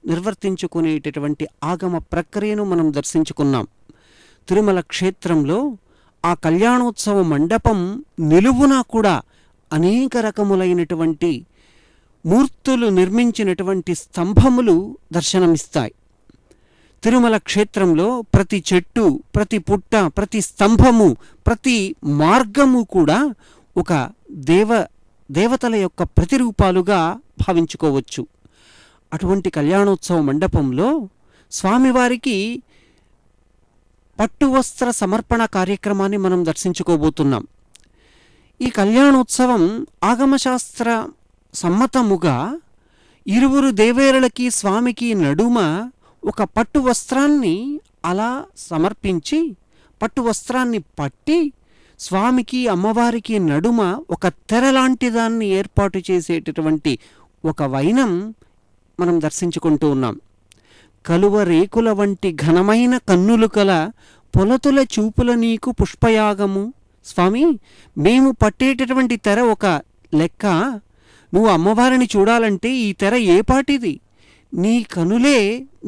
నిర్వర్తించుకునేటటువంటి ఆగమ ప్రక్రియను మనం దర్శించుకున్నాం. తిరుమల క్షేత్రంలో ఆ కళ్యాణోత్సవ మండపం నిలువునా కూడా అనేక రకములైనటువంటి మూర్తులు నిర్మించినటువంటి స్తంభములు దర్శనమిస్తాయి. తిరుమల క్షేత్రంలో ప్రతి చెట్టు, ప్రతి పుట్ట, ప్రతి స్తంభము, ప్రతి మార్గము కూడా ఒక దేవతల యొక్క ప్రతిరూపాలుగా భావించుకోవచ్చు. అటువంటి కళ్యాణోత్సవ మండపంలో స్వామివారికి పట్టు వస్త్ర సమర్పణ కార్యక్రమాన్ని మనం దర్శించుకోబోతున్నాం. ఈ కళ్యాణోత్సవం ఆగమశాస్త్ర సమ్మతముగా ఇరువురు దేవేరులకి స్వామికి నడుమ ఒక పట్టు వస్త్రాన్ని అలా సమర్పించి, పట్టు వస్త్రాన్ని పట్టి స్వామికి అమ్మవారికి నడుమ ఒక తెరలాంటి దాన్ని ఏర్పాటు చేసేటటువంటి ఒక వైనం మనం దర్శించుకుంటూ ఉన్నాం. కలువ రేకుల వంటి ఘనమైన కన్నులు కల పొలతుల చూపుల నీకు పుష్పయాగము. స్వామి, మేము పట్టేటటువంటి తెర ఒక లెక్క, నువ్వు అమ్మవారిని చూడాలంటే ఈ తెర ఏపాటిది? నీ కనులే,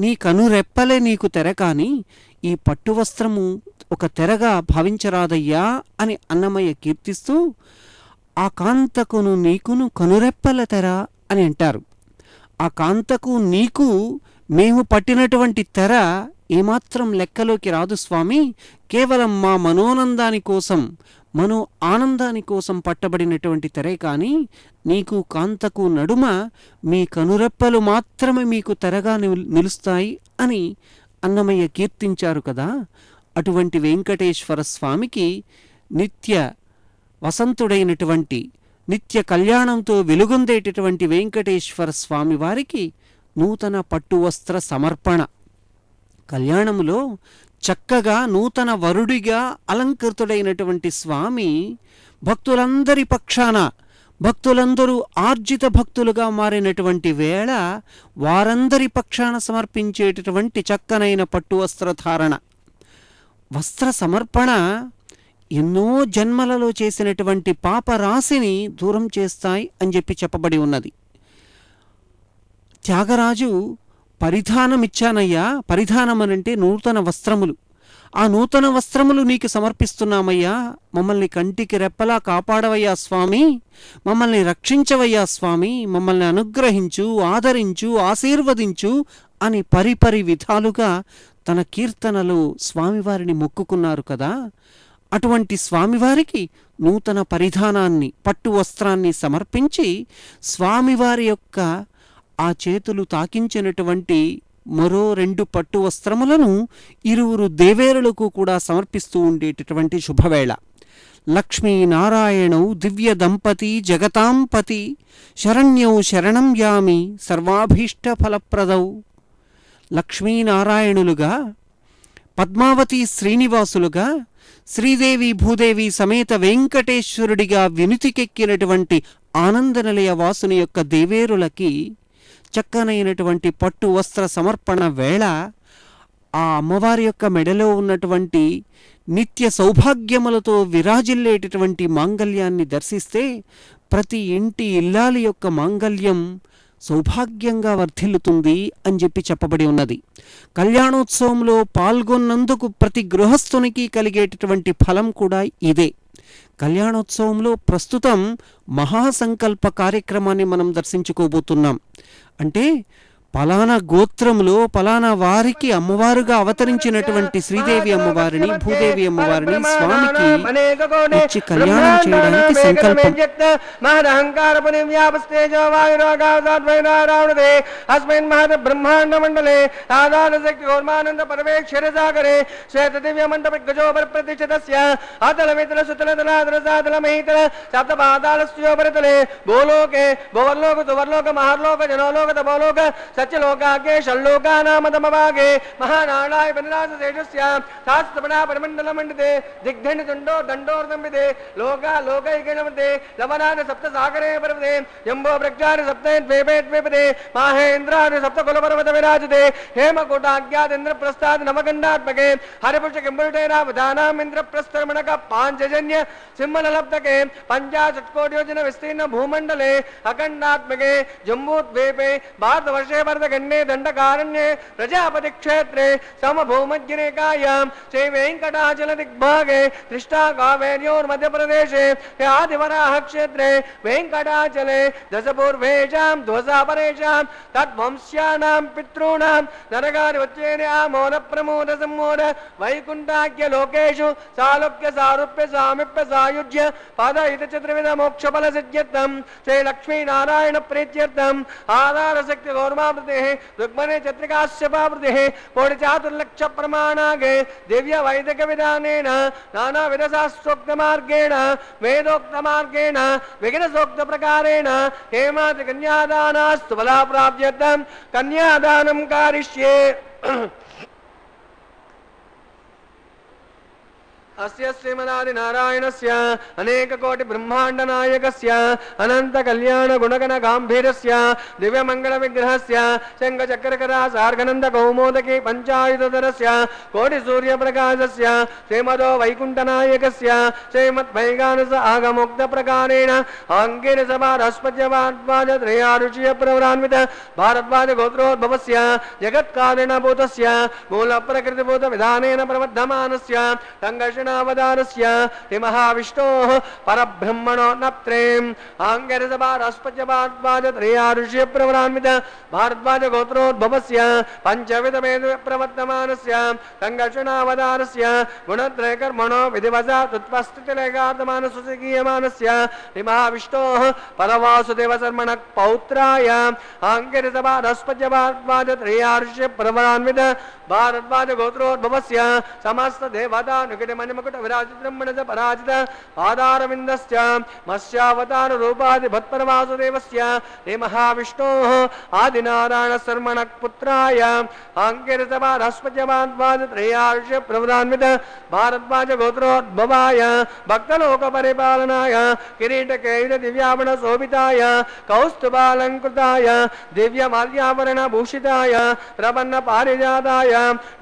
నీ కనురెప్పలే నీకు తెర, కాని ఈ పట్టు వస్త్రము ఒక తెరగా భావించరాదయ్యా అని అన్నమయ్య కీర్తిస్తూ ఆ కాంతకును నీకును కనురెప్పల తెర అని అంటారు. ఆ కాంతకు నీకు మేము పట్టినటువంటి తెర ఏమాత్రం లెక్కలోకి రాదు స్వామి. కేవలం మా మనోనందాని కోసం, మనో ఆనందాని కోసం పట్టబడినటువంటి తెరే కానీ నీకు కాంతకు నడుమ మీ కనురెప్పలు మాత్రమే మీకు తెరగా నిలుస్తాయి అని అన్నమయ్య కీర్తించారు కదా. అటువంటి వెంకటేశ్వర స్వామికి నిత్య వసంతుడైనటువంటి, నిత్య కళ్యాణంతో వెలుగొందేటటువంటి వెంకటేశ్వర స్వామి వారికి నూతన పట్టు వస్త్ర సమర్పణ కళ్యాణములో చక్కగా నూతన వరుడిగా అలంకృతుడైనటువంటి స్వామి భక్తులందరి పక్షాన, భక్తులందరూ ఆర్జిత భక్తులుగా మారినటువంటి వేళ వారందరి పక్షాన సమర్పించేటటువంటి చక్కనైన పట్టు వస్త్రధారణ, వస్త్ర సమర్పణ ఎన్నో జన్మలలో చేసినటువంటి పాపరాశిని దూరం చేస్తాయి అని చెప్పబడి ఉన్నది. త్యాగరాజు పరిధానమిచ్చానయ్యా, పరిధానమనంటే నూతన వస్త్రములు, ఆ నూతన వస్త్రములు నీకు సమర్పిస్తున్నామయ్యా, మమ్మల్ని కంటికి రెప్పలా కాపాడవయ్యా స్వామి, మమ్మల్ని రక్షించవయ్యా స్వామి, మమ్మల్ని అనుగ్రహించు, ఆదరించు, ఆశీర్వదించు అని పరిపరి విధాలుగా తన కీర్తనలో స్వామివారిని మొక్కుకున్నారు కదా. అటువంటి స్వామివారికి నూతన పరిధానాన్ని పట్టు వస్త్రాన్ని సమర్పించి స్వామివారి యొక్క ఆ చేతులు తాకించినటువంటి మరో 2 పట్టు వస్త్రములను ఇరువురు దేవేరులకు కూడా సమర్పిస్తూ ఉండేటటువంటి శుభవేళ. లక్ష్మీనారాయణౌ దివ్య దంపతి జగతాంపతి శరణ్యౌ శరణం యామి సర్వాభీష్ట ఫలప్రదౌ. లక్ష్మీనారాయణులుగా, పద్మావతి శ్రీనివాసులుగా, శ్రీదేవి భూదేవి సమేత వెంకటేశ్వరుడిగా వినుతికెక్కినటువంటి ఆనందనిలయ వాసుని యొక్క దేవేరులకి చక్కనైనటువంటి పట్టు వస్త్ర సమర్పణ వేళ ఆ అమ్మవారి యొక్క మెడలో ఉన్నటువంటి నిత్య సౌభాగ్యములతో విరాజిల్లేటటువంటి మాంగల్యాన్ని దర్శిస్తే ప్రతి ఇంటి ఇల్లాలి యొక్క మాంగల్యం సౌభాగ్యంగా వర్ధిల్లుతుంది అని చెప్పబడి ఉన్నది. కళ్యాణోత్సవంలో పాల్గొన్నందుకు ప్రతి గృహస్థునికి కలిగేటటువంటి ఫలం కూడా ఇదే. కళ్యాణోత్సవంలో ప్రస్తుతం మహాసంకల్ప కార్యక్రమాన్ని మనం దర్శించుకోబోతున్నాం. అంటే పలానా గోత్రంలో పలానా వారికి అమ్మవారుగా అవతరించినటువంటి శ్రీదేవి అమ్మవారిని, భూదేవి అమ్మవారిని స్వామికి ఇచ్చి కళ్యాణం చేయడానికి సంకల్పం. బ్రహ్మాండ మండలే ఆదానశక్తి గౌర్మానంద పరమేక్షర సాగరే శ్వేత దివ్య మండప గజోపర ప్రతిష్ఠితస్య అతల మితల సుతల తలాదల సాదల మహితల సప్త పాదాల స్థియోపరితలే భూలోకే భువర్లోక తువర్లోక మహర్లోక జనోలోక తపోలోక సత్యలోకాకే షల్లోకానామతమవాగే మహానాళాయ వనరాజ శేషస్య శాస్త్రపణా పరిమండల మండితే దిగ్ధండి దండో దండోర్దంబితే లోకా లోకైకణమతే లవనాన సప్త సాగరే పర్వతే జంబో ప్రక్షాని సప్తే ద్వీపే ద్వీపతే మాహేంద్రాని సప్త కులపర్వత విరాజతే హేమకూటాజ్ఞాతేంద్ర ప్రస్థాద్ నవగండాత్మకే హరిపుష కింబుటేనావధానాం ఇంద్రప్రస్థర్మణక పాంచజన్య సింహలలబ్ధకే పంచాశత్కోటియోజన విస్తీర్ణ భూమండలే అఖండాత్మకే జంబూద్వీపే భారతవర్షే వరదగణ్యే దండకారణ్యే ప్రజాపతి క్షేత్రే సమభూమజ్ఞరేకాయాం శ్రీ వెంకటాచల దిగ్భాగే తృష్టా కావేర్యోర్మధ్యప్రదేశే ఆదివరాహ క్షేత్రే వెంకటాచలే దశపూర్వేషాం ధ్వసాపరేషాం తద్వంశ్యానాం పితॄణాం నరగారి వచ్చేనే ఆమోద ప్రమోద సమ్మోద వైకుంఠాఖ్య లోకేషు సాలోక్య సారూప్య సామిప్య సాయుజ్య పదహిత చతుర్విధ మోక్షఫల సిద్ధ్యర్థం శ్రీ లక్ష్మీనారాయణ ప్రీత్యర్థం ఆధార శక్తి గౌరమావృతే రుక్మణే చత్రికాశ్యపావృతే కోటి చాతుర్లక్ష ప్రమాణాగే దివ్య వైదిక విధానేన నానా విధ శాస్త్రోక్త మార్గేణ వేదోక్త మార్గేణ విఘ్నసోక్త ప్రకారేణ హేమాది కన్యాదానాస్తు ఫలా ప్రాప్త్యర్థం కన్యాదానం కారిష్యే. అస్య శ్రీమదాది నారాయణస్య అనేక కోటి బ్రహ్మాండ నాయకస్య అనంత కళ్యాణ గుణగణ గాంభీరస్య దివ్య మంగళ విగ్రహస్య శంఖ చక్రకర సార్గనంద కౌమోదకి పంచాయుధరస్య కోటి సూర్య ప్రకాశస్య శ్రీమదో వైకుంఠ నాయకస్య శ్రీమద్ వైగానస ఆగమోక్త ప్రకారేణ అంకిర సభారస్పత్యవాద్వాజ త్రయారుషియ ప్రవరాన్విత భారద్వాజ గోత్రోద్భవస్య జగత్కారణభూతస్య మూల ప్రకృతిభూత విధానేన ప్రవర్ధమానస్య సంఘర్షణ అవతారస్య శ్రీ మహావిష్ణోః పరబ్రహ్మణో నప్త్రేం ఆంగరసభారస్పత్యవాద్వాజ త్రయారుష్య ప్రవరాన్విత భారద్వాజ గోత్రోద్భవస్య పంచవిధ వేద ప్రవర్తమానస్య సంఘర్షణావతారస్య గుణత్రయ కర్మణో విధివశాత్ ఉత్పస్థితిలేఖార్థమాన సుఖీయమానస్య శ్రీ మహావిష్ణోః పరవాసుదేవ శర్మణ పౌత్రాయ ఆంగరసభారస్పత్యవాద్వాజ త్రయారుష్య ప్రవరాన్విత భారద్వాజ గోత్రోద్భవస్య సమస్త దేవతా నికట మణిమకుట విరాజితం పరాజిత ఆధారవిందస్య మత్స్యావతార రూపాది భత్పరవాసుదేవస్య శ్రీ మహావిష్ణోః ఆదినారాయణ శర్మణ పుత్రాయ ఆంకిరసభారస్పత్యవాద్వాజ త్రయారుష్య ప్రవరాన్విత భారద్వాజ గోత్రోద్భవాయ భక్తలోక పరిపాలనాయ కిరీటకేయుర దివ్యాభరణ శోభితాయ కౌస్తుభాలంకృతాయ దివ్య మాల్యాభరణ భూషితాయ ప్రపన్న పారిజాతాయ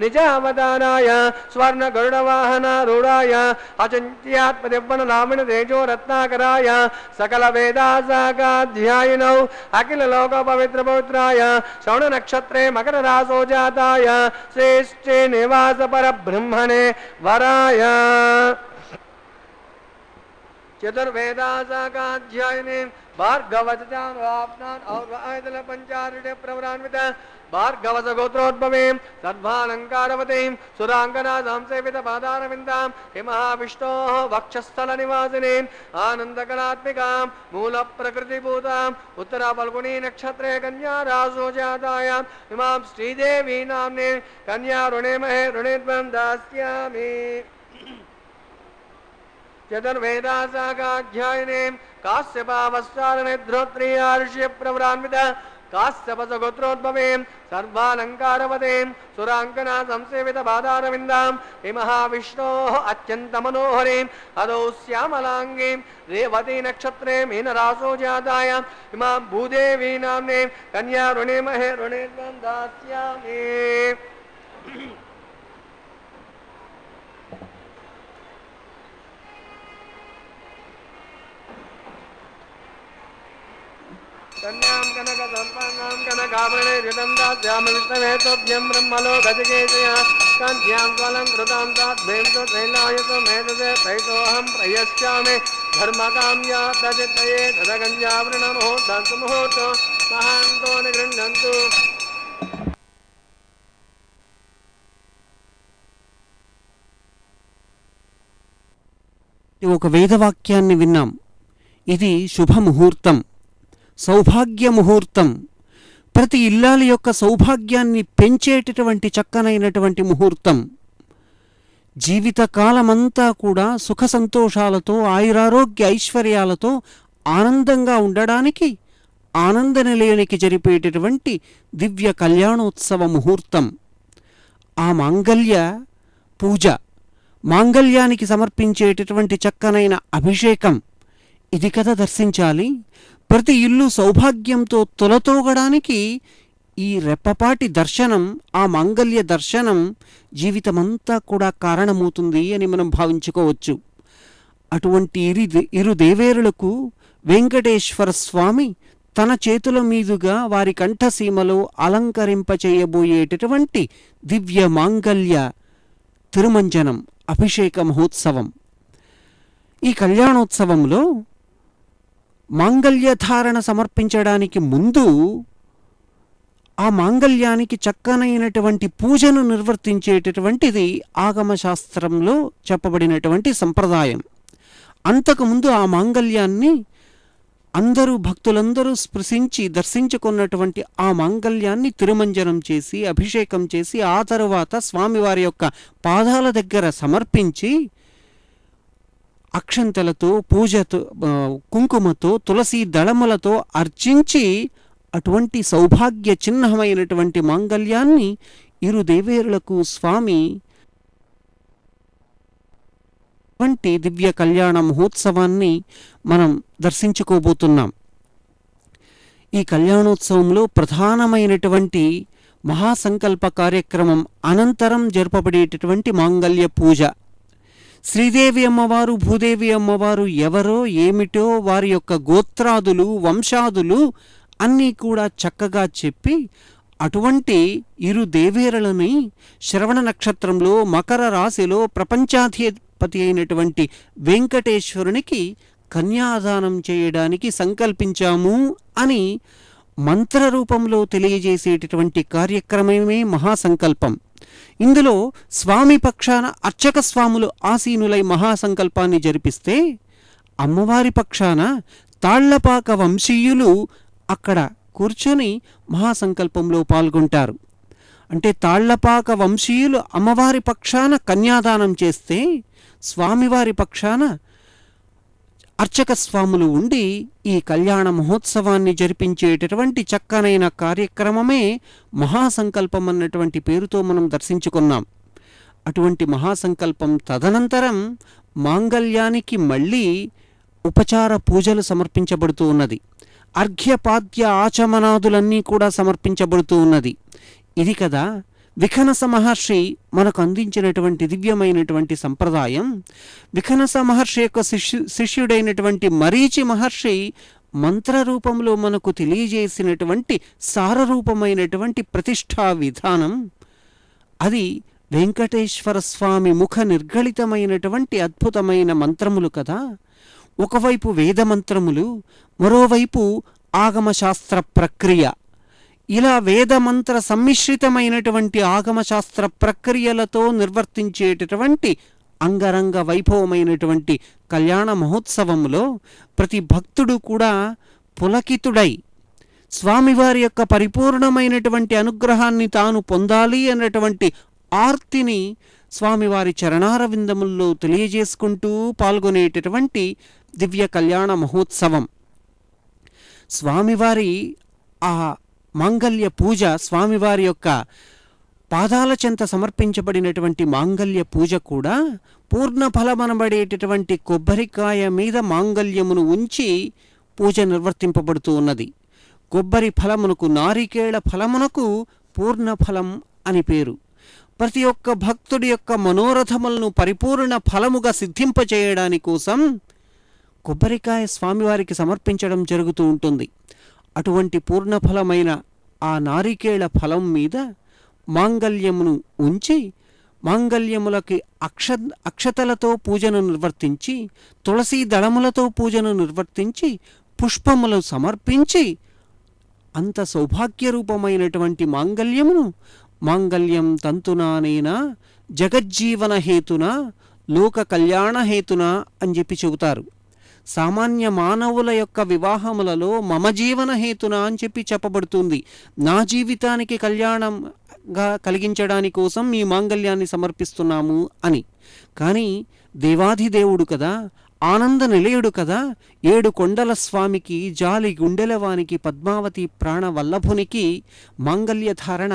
నిజావతారాయ స్వర్ణ గరుడ వాహన రూఢాయ అచింత్యాత్మదివ్వన నామిన తేజో రత్నాకరాయ సకల వేదాసాగాధ్యాయినౌ అఖిల లోక పవిత్ర పవిత్రాయ శ్రవణ నక్షత్రే మకర రాసో జాతాయ శ్రేష్ఠే నివాస పరబ్రహ్మణే వరాయ. चतुर्वेदाशाखाध्यायिनी भार्गवचचानुवाप्नान् और्वायतल पंचारिणे प्रवरान्विता भार्गवस गोत्रोद्भवीं सर्वालङ्कारवतीं सुराङ्गनादां सेवितपादारविन्दां हिमहाविष्णोः वक्षस्थलनिवासिनीम् आनन्दकलात्मिकां मूलप्रकृतिभूताम् उत्तराफल्गुनी नक्षत्रे कन्यारासो जातायाम् इमां श्रीदेवी नाम्नी कन्या ऋणेमहे ऋणेत्वं दास्यामि। चतुर्वेदाशाखाध्यायिनीं काश्यपावस्त्रारणेध्रोत्रीयार्ष्य प्रवरान्विता काश्यपसगोत्रोद्भवीं सर्वालङ्कारवतीं सुराङ्कना संसेवितपादारविन्दां हिमहाविष्णोः अत्यन्तमनोहरीम् अदौ श्यामलाङ्गीं रेवती नक्षत्रे मीनरासो जातायाम् इमां भूदेवी नाम्नीं कन्या ऋणेमहे ऋणेत्वं दास्यामि। कन्यां कनकसम्पन्नां कनकाभरणैर्युतं दास्यामि विष्णवे तुभ्यं ब्रह्मलोकजिगीषया कान्त्यां त्वलङ्कृतां ताद्भीं तु शैलायुतो मेधसे प्रयतोऽहं प्रयस्यामि धर्मकाम्या तचित्तये तदगञ्जावृणमुहूर्तान्तु मुहूर्तो महान्तो निगृह्णन्तु। ఒక వేదవాక్యాన్ని విన్నాం. ఇది శుభముహూర్తం, సౌభాగ్య ముహూర్తం, ప్రతి ఇల్లాలి యొక్క సౌభాగ్యాన్ని పెంచేటటువంటి చక్కనైనటువంటి ముహూర్తం. జీవితకాలమంతా కూడా సుఖ సంతోషాలతో ఆయురారోగ్య ఐశ్వర్యాలతో ఆనందంగా ఉండడానికి ఆనంద నిలయానికి జరిపేటటువంటి దివ్య కళ్యాణోత్సవ ముహూర్తం. ఆ మాంగళ్య పూజ, మాంగళ్యానికి సమర్పించేటటువంటి చక్కనైన అభిషేకం, ఇది కదా దర్శించాలి. ప్రతి ఇల్లు సౌభాగ్యంతో తొలతోగడానికి ఈ రెప్పపాటి దర్శనం, ఆ మాంగళ్య దర్శనం జీవితమంతా కూడా కారణమవుతుంది అని మనం భావించుకోవచ్చు. అటువంటి ఇరు దేవేరులకు వెంకటేశ్వర స్వామి తన చేతుల మీదుగా వారి కంఠసీమలో అలంకరింపచేయబోయేటటువంటి దివ్య మాంగళ్య తిరుమంజనం అభిషేక మహోత్సవం. ఈ కళ్యాణోత్సవంలో మాంగళ్యధారణ సమర్పించడానికి ముందు ఆ మాంగళ్యానికి చక్కనైనటువంటి పూజను నిర్వర్తించేటటువంటిది ఆగమశాస్త్రంలో చెప్పబడినటువంటి సంప్రదాయం. అంతకుముందు ఆ మాంగళ్యాన్ని అందరూ భక్తులందరూ స్పృశించి దర్శించుకున్నటువంటి ఆ మాంగళ్యాన్ని తిరుమంజనం చేసి అభిషేకం చేసి ఆ తరువాత స్వామివారి యొక్క పాదాల దగ్గర సమర్పించి అక్షంతలతో పూజతో కుంకుమతో తులసి దళములతో అర్చించి అటువంటి సౌభాగ్య చిహ్నమైనటువంటి మాంగళ్యాన్ని ఇరు దేవేరులకు స్వామి వంటి దివ్య కళ్యాణ మహోత్సవాన్ని మనం దర్శించుకోబోతున్నాం. ఈ కళ్యాణోత్సవంలో ప్రధానమైనటువంటి మహాసంకల్ప కార్యక్రమం అనంతరం జరపబడేటటువంటి మాంగళ్య పూజ. శ్రీదేవి అమ్మవారు భూదేవి అమ్మవారు ఎవరో ఏమిటో వారి యొక్క గోత్రాదులు వంశాదులు అన్నీ కూడా చక్కగా చెప్పి అటువంటి ఇరు దేవేరులని శ్రవణ నక్షత్రంలో మకర రాశిలో ప్రపంచాధిపతి అయినటువంటి వెంకటేశ్వరునికి కన్యాదానం చేయడానికి సంకల్పించాము అని మంత్రరూపంలో తెలియజేసేటటువంటి కార్యక్రమమే మహాసంకల్పం. ఇందులో స్వామి పక్షాన అర్చక స్వాములు ఆసీనులై మహాసంకల్పాన్ని జరిపిస్తే అమ్మవారి పక్షాన తాళ్లపాక వంశీయులు అక్కడ కూర్చొని మహాసంకల్పంలో పాల్గొంటారు. అంటే తాళ్లపాక వంశీయులు అమ్మవారి పక్షాన కన్యాదానం చేస్తే స్వామివారి పక్షాన అర్చక స్వాములు ఉండి ఈ కళ్యాణ మహోత్సవాన్ని జరిపించేటటువంటి చక్కనైన కార్యక్రమమే మహాసంకల్పం అన్నటువంటి పేరుతో మనం దర్శించుకున్నాం. అటువంటి మహాసంకల్పం తదనంతరం మాంగళ్యానికి మళ్ళీ ఉపచార పూజలు సమర్పించబడుతూ ఉన్నది. అర్ఘ్యపాద్య ఆచమనాదులన్నీ కూడా సమర్పించబడుతూ ఉన్నది. ఇది కదా విఖనస మహర్షి మనకు అందించినటువంటి దివ్యమైనటువంటి సంప్రదాయం. విఖనస మహర్షి యొక్క శిష్యుడైనటువంటి మరీచి మహర్షి మంత్రరూపంలో మనకు తెలియజేసినటువంటి సారరూపమైనటువంటి ప్రతిష్ఠా విధానం, అది వెంకటేశ్వర స్వామి ముఖ నిర్గళితమైనటువంటి అద్భుతమైన మంత్రములు కదా. ఒకవైపు వేదమంత్రములు, మరోవైపు ఆగమశాస్త్ర ప్రక్రియ. ఇలా వేదమంత్ర సమ్మిశ్రితమైనటువంటి ఆగమశాస్త్ర ప్రక్రియలతో నిర్వర్తించేటటువంటి అంగరంగ వైభవమైనటువంటి కళ్యాణ మహోత్సవంలో ప్రతి భక్తుడు కూడా పులకితుడై స్వామివారి యొక్క పరిపూర్ణమైనటువంటి అనుగ్రహాన్ని తాను పొందాలి అన్నటువంటి ఆర్తిని స్వామివారి చరణారవిందముల్లో తెలియజేసుకుంటూ పాల్గొనేటటువంటి దివ్య కళ్యాణ మహోత్సవం. స్వామివారి ఆ మాంగళ్య పూజ, స్వామివారి యొక్క పాదాల చెంత సమర్పించబడినటువంటి మాంగళ్య పూజ కూడా పూర్ణ ఫలమనబడేటటువంటి కొబ్బరికాయ మీద మాంగళ్యమును ఉంచి పూజ నిర్వర్తింపబడుతూ ఉన్నది. కొబ్బరి ఫలమునకు, నారికేళ ఫలమునకు పూర్ణ ఫలం అని పేరు. ప్రతి ఒక్క భక్తుడి యొక్క మనోరథములను పరిపూర్ణ ఫలముగా సిద్ధింపచేయడాని కోసం కొబ్బరికాయ స్వామివారికి సమర్పించడం జరుగుతూ ఉంటుంది. అటువంటి పూర్ణఫలమైన ఆ నారికేళ ఫలం మీద మాంగళ్యమును ఉంచి మాంగళ్యములకి అక్షతలతో పూజను నిర్వర్తించి, తులసీ దళములతో పూజను నిర్వర్తించి, పుష్పములు సమర్పించి అంత సౌభాగ్యరూపమైనటువంటి మాంగళ్యమును మాంగళ్యం తంతునానేనా జగజ్జీవన హేతున లోక కళ్యాణ హేతున అని చెప్పి చెబుతారు. సామాన్య మానవుల యొక్క వివాహములలో మమ జీవన హేతున అని చెప్పి చెప్పబడుతుంది. నా జీవితానికి కళ్యాణంగా కలిగించడాని కోసం ఈ మాంగళ్యాన్ని సమర్పిస్తున్నాము అని. కానీ దేవాధిదేవుడు కదా, ఆనంద నిలయుడు కదా, 7 కొండల స్వామికి, జాలి గుండెలవానికి, పద్మావతి ప్రాణవల్లభునికి మాంగళ్యధారణ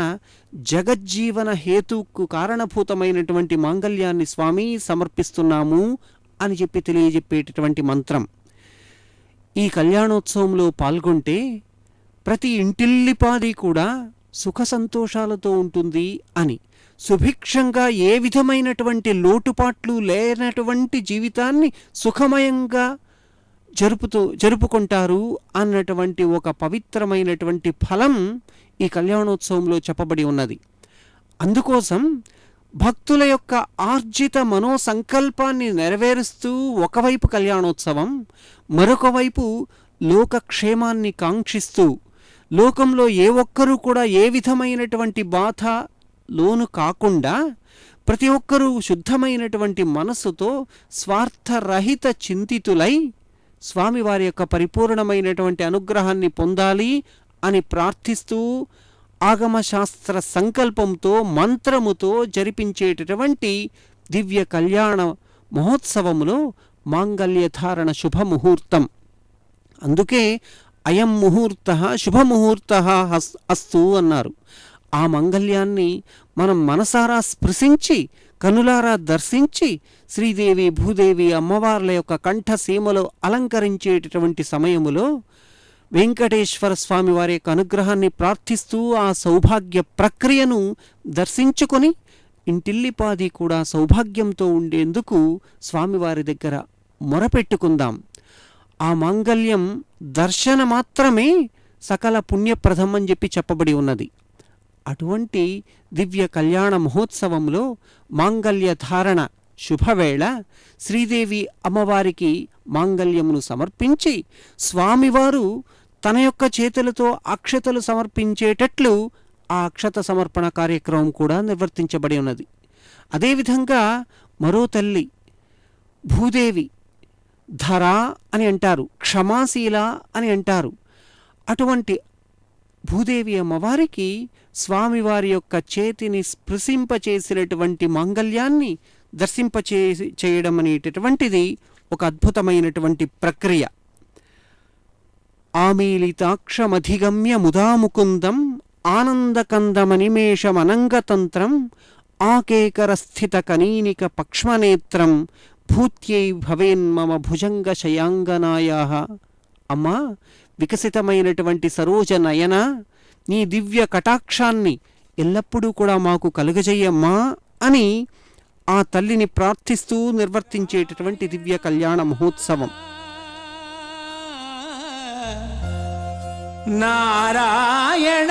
జగజ్జీవన హేతుకు కారణభూతమైనటువంటి మాంగళ్యాన్ని స్వామి సమర్పిస్తున్నాము అని చెప్పి తెలియజెప్పేటటువంటి మంత్రం. ఈ కళ్యాణోత్సవంలో పాల్గొంటే ప్రతి ఇంటిల్లిపాది కూడా సుఖ సంతోషాలతో ఉంటుంది అని, సుభిక్షంగా ఏ విధమైనటువంటి లోటుపాట్లు లేనటువంటి జీవితాన్ని సుఖమయంగా జరుపుకుంటారు అన్నటువంటి ఒక పవిత్రమైనటువంటి ఫలం ఈ కళ్యాణోత్సవంలో చెప్పబడి ఉన్నది. అందుకోసం భక్తుల యొక్క ఆర్జిత మనోసంకల్పాన్ని నెరవేరుస్తూ ఒకవైపు కళ్యాణోత్సవం, మరొక వైపు లోకక్షేమాన్ని కాంక్షిస్తూ లోకంలో ఏ ఒక్కరూ కూడా ఏ విధమైనటువంటి బాధ లోను కాకుండా ప్రతి ఒక్కరూ శుద్ధమైనటువంటి మనస్సుతో స్వార్థరహిత చింతితులై స్వామివారి యొక్క పరిపూర్ణమైనటువంటి అనుగ్రహాన్ని పొందాలి అని ప్రార్థిస్తూ ఆగమశాస్త్ర సంకల్పంతో, మంత్రముతో జరిపించేటటువంటి దివ్య కళ్యాణ మహోత్సవములో మాంగళ్యధారణ శుభముహూర్తం. అందుకే అయం ముహూర్త శుభముహూర్త అస్తు అన్నారు. ఆ మంగళ్యాన్ని మనం మనసారా స్పృశించి, కనులారా దర్శించి, శ్రీదేవి భూదేవి అమ్మవార్ల యొక్క కంఠసీమలో అలంకరించేటటువంటి సమయములో వెంకటేశ్వర స్వామి వారి యొక్క అనుగ్రహాన్ని ప్రార్థిస్తూ ఆ సౌభాగ్య ప్రక్రియను దర్శించుకొని ఇంటిల్లిపాది కూడా సౌభాగ్యంతో ఉండేందుకు స్వామివారి దగ్గర మొరపెట్టుకుందాం. ఆ మాంగళ్యం దర్శన మాత్రమే సకల పుణ్యప్రదం అని చెప్పి చెప్పబడి ఉన్నది. అటువంటి దివ్య కళ్యాణ మహోత్సవంలో మాంగళ్య ధారణ శుభవేళ శ్రీదేవి అమ్మవారికి మాంగళ్యమును సమర్పించి స్వామివారు తన యొక్క చేతులతో అక్షతలు సమర్పించేటట్లు ఆ అక్షత సమర్పణ కార్యక్రమం కూడా నిర్వర్తించబడి ఉన్నది. అదేవిధంగా మరో తల్లి భూదేవి ధర అని అంటారు, క్షమాశీల అని అంటారు. అటువంటి భూదేవి అమ్మవారికి స్వామివారి యొక్క చేతిని స్పృశింపచేసినటువంటి మాంగళ్యాన్ని చేయడం అనేటటువంటిది ఒక అద్భుతమైనటువంటి ప్రక్రియ. ఆమీలితాక్షమధిగమ్య ముదాముకుందం ఆనందకందమనిమేషమనంగతంత్రం ఆకేకరస్థిత కనీనిక పక్ష్మనేత్రం భూత్యై భవేన్మమ భుజంగ శయాంగనాయాః. అమ్మా, వికసితమైనటువంటి సరోజ నయన, నీ దివ్య కటాక్షాన్ని ఎల్లప్పుడూ కూడా మాకు కలుగజేయమ్మా అని ఆ తల్లిని ప్రార్థిస్తూ నిర్వర్తించేటటువంటి దివ్య కళ్యాణ మహోత్సవం. నారాయణ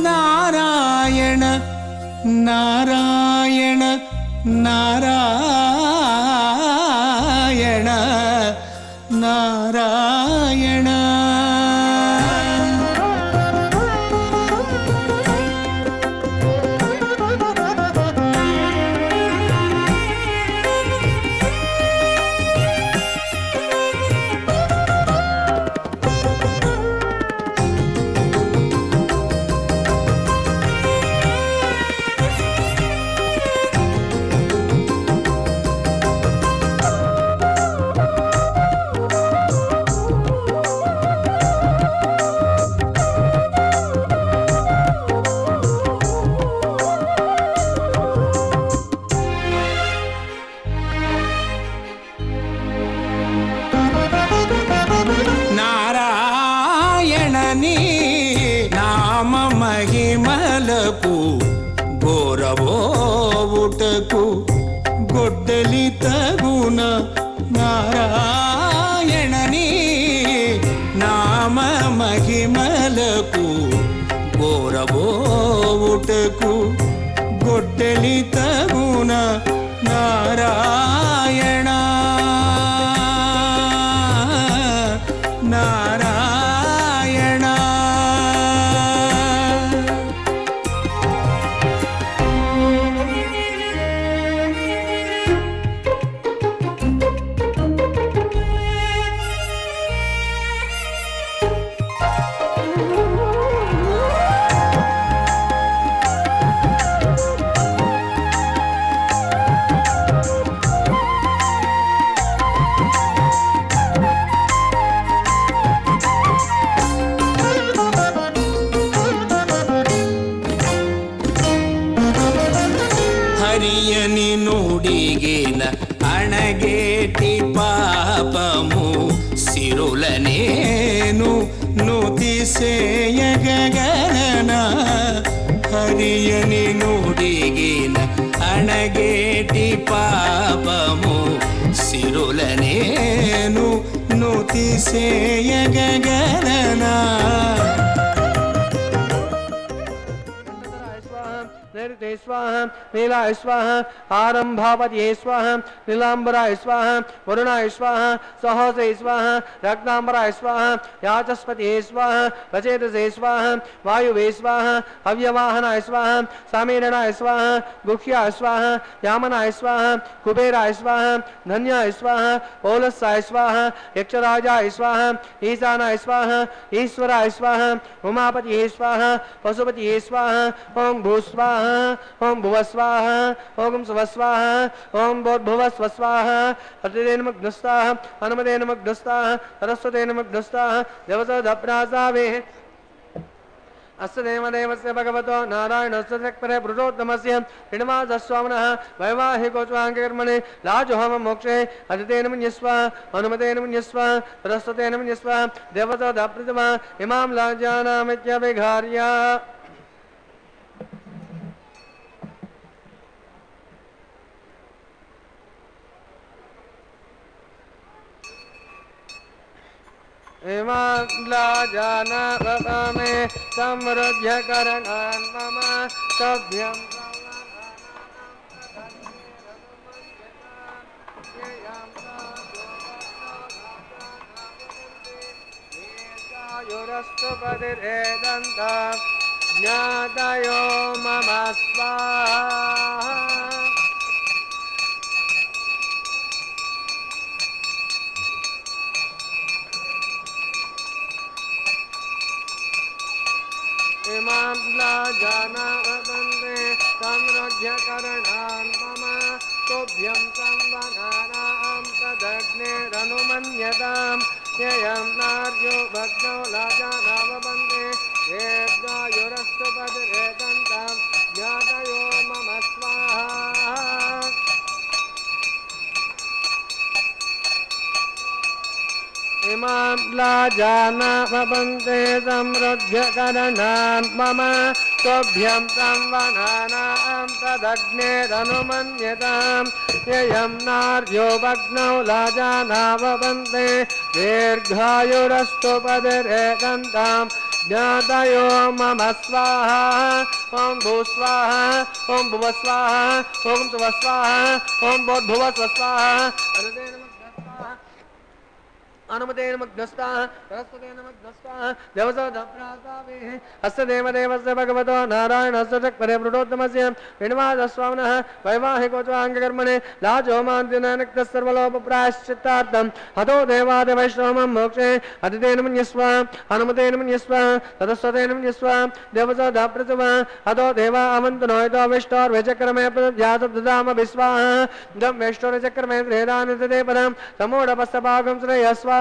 నారాయణ నారాయణ నారాయణ నారాయణ. నారాయణని నామ మహిమలకు గోరవోవుటకు గొడ్డలి తగున. నారాయణని నామ మహిమలకు గోరవోవుటకు గొడ్డలి తగున. నారాయణ నారాయణ. హరియని నుడిగిన అణగేటి పాపము సిరులనేను నుతిసేయగగన. హరియని నుడిగిన అణగేటి పాపము సిరులనేను నుతిసేయగగన. नैऋते स्वाहा नीलाय स्वाहा आरंभावत्ये स्वाहा नीलांबराय स्वाहा वरुणाय स्वाहा सहसे स्वाहा रत्नांबराय स्वाहा याचस्पतिये स्वाहा प्रचेतसे स्वाहा वायुवे स्वाहा अव्यवाहनाय स्वाहा सामीरणाय स्वाहा गुह्याय स्वाहा यामनाय स्वाहा कुबेराय स्वाहा धन्याय स्वाहा ओलस्साय स्वाहा यक्षराजाय स्वाहा ईशानाय स्वाहा ईश्वराय स्वाहा उमापतिये स्वाहा पशुपतिये स्वाहा ओं भूस्वाहा ओं भुवस्वाहा ओं स्वस्वाहा ओं भूर्भुवस्वस्वाहा अतिदेन मग्नस्ताः हनुमतेन मग्नस्ताः सरस्वतेन मग्नस्ताः देवतोदप्रासावे अस्य देवदेवस्य भगवतो नारायणस्य चक्रे पुरुषोत्तमस्य हिणमासस्वामिनः वैवाहिकोत्वाङ्गकर्मणि लाजुहोम मोक्षे अतितेन मन्यस्व हनुमतेन मन्यस्व सरस्वतेन मन्यस्व देवतोदप्रितमा इमां लाजानामित्यभिघार्य इमां लाजानाममे समृद्ध्य करणान् मम सभ्यं युरस्तुपतिरेदन्तं ज्ञातयो मम स्वाहा इमां लाजानावन्दे समृद्ध्य करणान् मम तुभ्यं संवनानां तदग्नेरनुमन्यतां ययं नार्यो भग्नौ लाजानावन्दे येऽब्दायुरस्तु पतिरेदन्तां ज्ञातयो मम स्वाहा इमां लाजानावन्दे समृद्ध्य करणान् मम तुभ्यं संवनानां तदग्नेरनुमन्यतां ययं नार्यो भग्नौ लाजानावन्दे दीर्घायुरस्तु पतिरेदन्तां ज्ञातयो मम स्वाहा ओम भू स्वाहा ओम भुव स्वाहा ओम सुव स्वाहा ओम भूर्भुव स्वाहा अनुमते नमग्नस्ता सरस्वते नमग्नस्ता देवसो दप्रासावे अस्य देवदेवस्य भगवतो नारायणस्य चक्रे प्रोटोत्तमस्य श्रीनिवासस्वामिनः वैवाहिकोचाङ्गकर्मणे लाजोमान्तिनक्तः सर्वलोपप्रायश्चित्तार्थं हतो देवादिवैष्णवं मोक्षे अतितेन मन्यस्व हनुमतेन मन्यस्व सरस्वतेन मन्यस्व देवसो दप्रसव हतो देवा अवन्तनो यतो विष्टोर्वचक्रमे प्रजातदाम विश्वाः दं विष्टोर्वचक्रमे त्रेदानितते पदं समूढपस्तभागं श्रेयस्व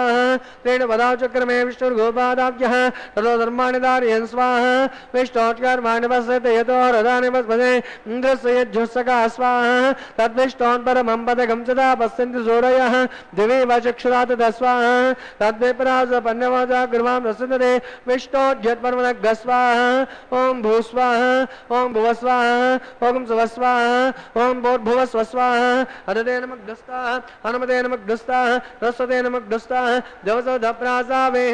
तेन पदाचक्रमे विष्णुर्गोपादाब्जः ततो धर्माणि धारयन् स्वाहा विष्णोत्कर्माणि पश्यते यतो रथानि पश्यते इन्द्रस्य यज्जुःसखा स्वाहा तद्विष्णोन् परमं पदकं सदा पश्यन्ति सूरयः दिवि वा चक्षुरा तथा स्वाहा तद्विपरासपन्यवाचा गृहां प्रसन्नते विष्णोज्यत्परमनग् स्वाहा ॐ भू स्वाहा ॐ भुव स्वाहा ॐ सुव स्वाहा ॐ भूर्भुव स्व स्वाहा अदतेन मग्धस्ताः हनुमतेन मग्धस्ताः सरस्वतेन मग्धस्ताः देवसो दप्रासावे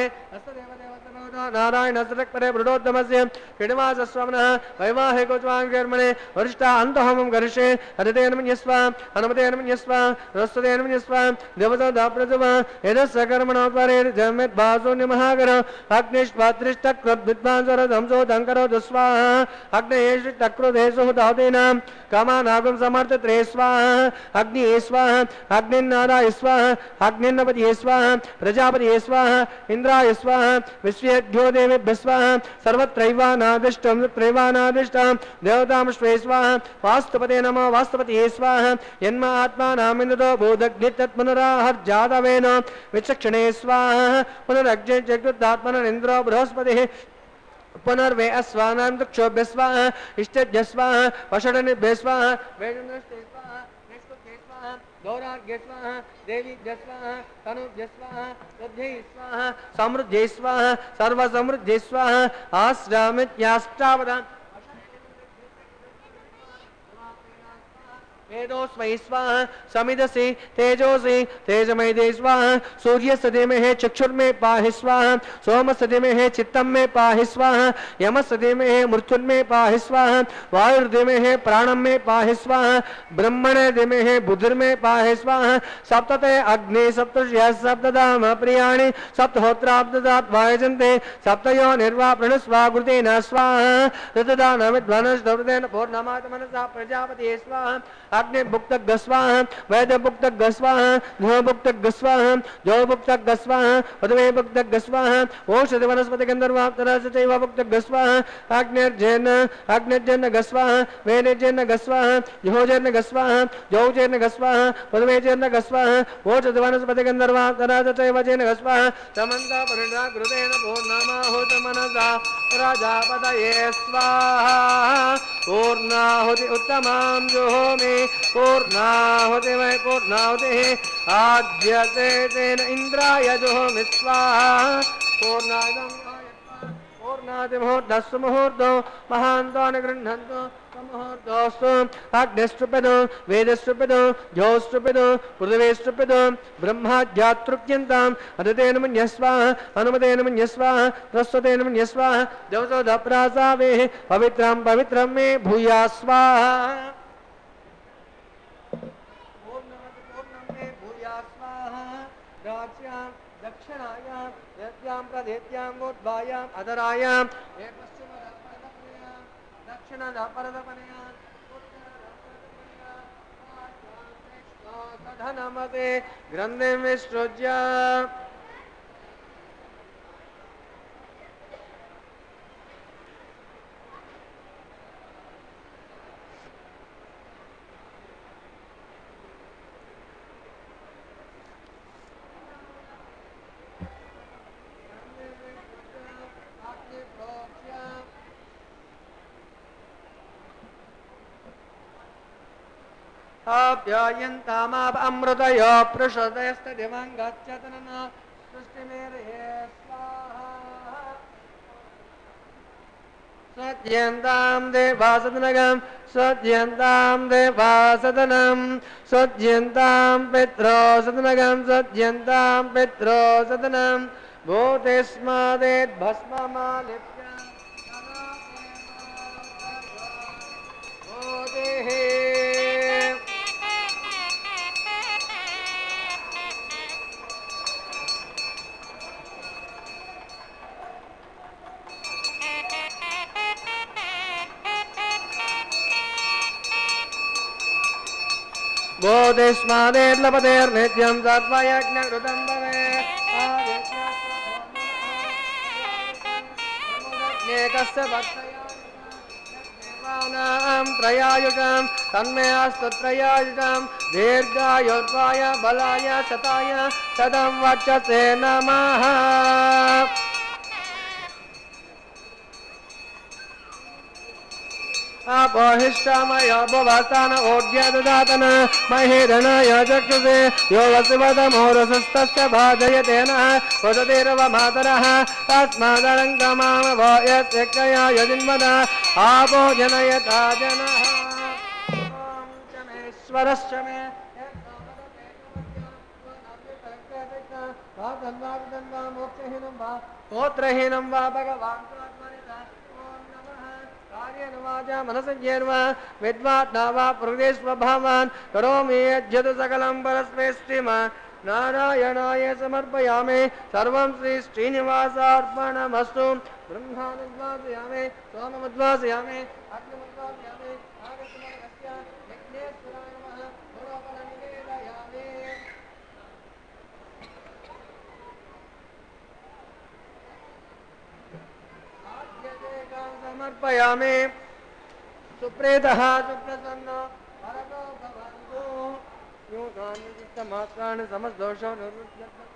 नारायण परे प्रोटोत्तमस्य श्रीनिवासस्वामिनः वैवाहिकोचाङ्गकर्मणे वरिष्ठा अन्तहोमं करिष्ये अतितेन मन्यस्व हनुमतेन मन्यस्व सरस्वतेन मन्यस्व देवसो दप्रसव यदस्य कर्मणोपरे जमेद्भासोऽन्यमहाकर अग्निष्पात्रिष्टकृद्विद्वांसरधंसो दङ्करोतु स्वाहा अग्नेयेषु दातेनां कामानागं समर्थत्रे स्वाहा अग्निये स्वाहा अग्निन्नाराय स्वाहा अग्निन्नपतिये स्वाहा प्रजापतिये स्वाहा इन्द्राय स्वाहा विश्वेभ्यो देवेभ्यः स्वाहा सर्वत्रैवानादिष्टं त्रैवानादिष्टं देवतां श्वे स्वाहा वास्तुपते नमो वास्तुपतिये स्वाहा यन्म आत्मानामिन्दतो बोधग्नितत्पुनराहर्जातवेन विचक्षणे स्वाहा पुनरग्ने जगृतात्मनेन्द्रो बृहस्पतिः पुनर्वे अस्वानां दक्षोभ्य स्वाहा इष्टेभ्यः स्वाहा वषडनेभ्यः स्वाहा वेदनस्ते स्वाहा निष्कुभ्ये स्वाहा गौरार्घ्ये स्वाहा देवीभ्यः स्वाहा तनुभ्यः स्वाहा श्रद्धे स्वाहा समृद्धे स्वाहा सर्वसमृद्धे स्वाहा आश्रामित्याष्टावदां वेदोस्मै स्वाहा समिदसि तेजोसि तेजमय स्वाहा सूर्यस्य धीमहि चक्षुर्मे पाहि स्वाहा सोमस्य धीमहि चित्तं मे पाहि स्वाहा यमस्य धीमहि मृत्युर्मे पाहि स्वाहा वायुर्धीमहि प्राणं मे पाहि स्वाहा ब्रह्मणे धीमहि बुद्धिर्मे पाहि स्वाहा सप्तते अग्नि सप्तर्षयः सप्तधाम प्रियाणि सप्तहोत्राब्ददात् वायजन्ते सप्तयो निर्वा प्रणस्वाकृतेन स्वाहा ऋतदानविद्वानश्रवृतेन पूर्णमात्मनसा प्रजापतिये स्वाहा अग्नि भुक्त गस्वाहा वैद्य भुक्त गस्वाहा ध्रुव भुक्त गस्वाहा जो भुक्त गस्वाहा पदवे भुक्त गस्वाहा औषधि वनस्पति गंधर्वाप्तरसचैव भुक्त गस्वाहा अग्निर्जन गस्वाहा वेदजन गस्वाहा जोजन गस्वाहा जौजन गस्वाहा पदवेजन गस्वाहा औषधि वनस्पति गंधर्वाप्तरसचैव जन गस्वाहा समन्त परिणा कृतेन पूर्णमाहुत मनसा प्रजापतये स्वाहा पूर्णाहुति उत्तमां जुहोमि पूर्णाहुति वै पूर्णाहुतिः आद्यते तेन इन्द्राय जुहोमि स्वाहा पूर्णादिमुहूर्तस्तु मुहूर्तो महान्तो निगृह्णन्तु मुहूर्तोऽस्तु अग्निस्तुप्यतो वेदस्तुप्यतो ज्योस्तुप्यतो पृथिवीस्तुप्यतो ब्रह्माद्यातृप्यन्ताम् अदितेन मन्यस्वाहा हनुमतेन मन्यस्वाहा सरस्वतेन मन्यस्वाहा देवसो दप्रासावेः पवित्रं पवित्रं मे भूया स्वाहा दक्षिणायां यत्यां प्रदेत्यां गोद्भायां अधरायां दक्षिणमते ग्रन्थे विसृज्य अभ्यायन्तामाप अमृतयो पृषदयस्तदिवङ्गच्छतनना सृष्टिमेरये स्वाहा सज्यन्तां देवासदनगं सज्यन्तां देवासदनं सज्यन्तां पित्रो सदनगं सज्यन्तां पित्रो सदनं भूतिस्मादेद्भस्ममालिप्य भूतिः बोधिस्मादेर्लपतेर्नित्यं सत्त्वयज्ञकृतं भवेत् देवानां त्रयायुषं तन्मे अस्तु त्रयायुषं दीर्घायुर्वाय बलाय शताय शतं वक्षसे नमः अपोहिष्टामय भुवस्तान ओढ्यदुदातन महेरणय चक्षुषे यो वसुवदमोरसस्तस्य भाजयते नः वसतिर्व मातरः तस्मादरङ्गमाम भो यस्य क्षया यजिन्वद आपो जनयता जनः ॐ चमेश्वरश्च मे मोक्षहीनं वा गोत्रहीनं वा भगवान् वाचा मनसंयेर्वा विद्वात्मा वा प्रकृतिस्वभावान् करोमि यज्जतु सकलं परस्मैस्त्रिमा नारायणाय समर्पयामि सर्वं श्री श्रीनिवासार्पणमस्तु ब्रह्मानुद्वासयामि सोममुद्वासयामि अग्निमुद्वासयामि आगतमनस्य विघ्नेश्वराय नमः गुरोपनिवेदयामि समर्पयामि सुप्रेतः सुप्रसन्नो भरतो भवन्तु योगान्वितमात्राणि समस्तदोषो निवृत्त्यर्थम्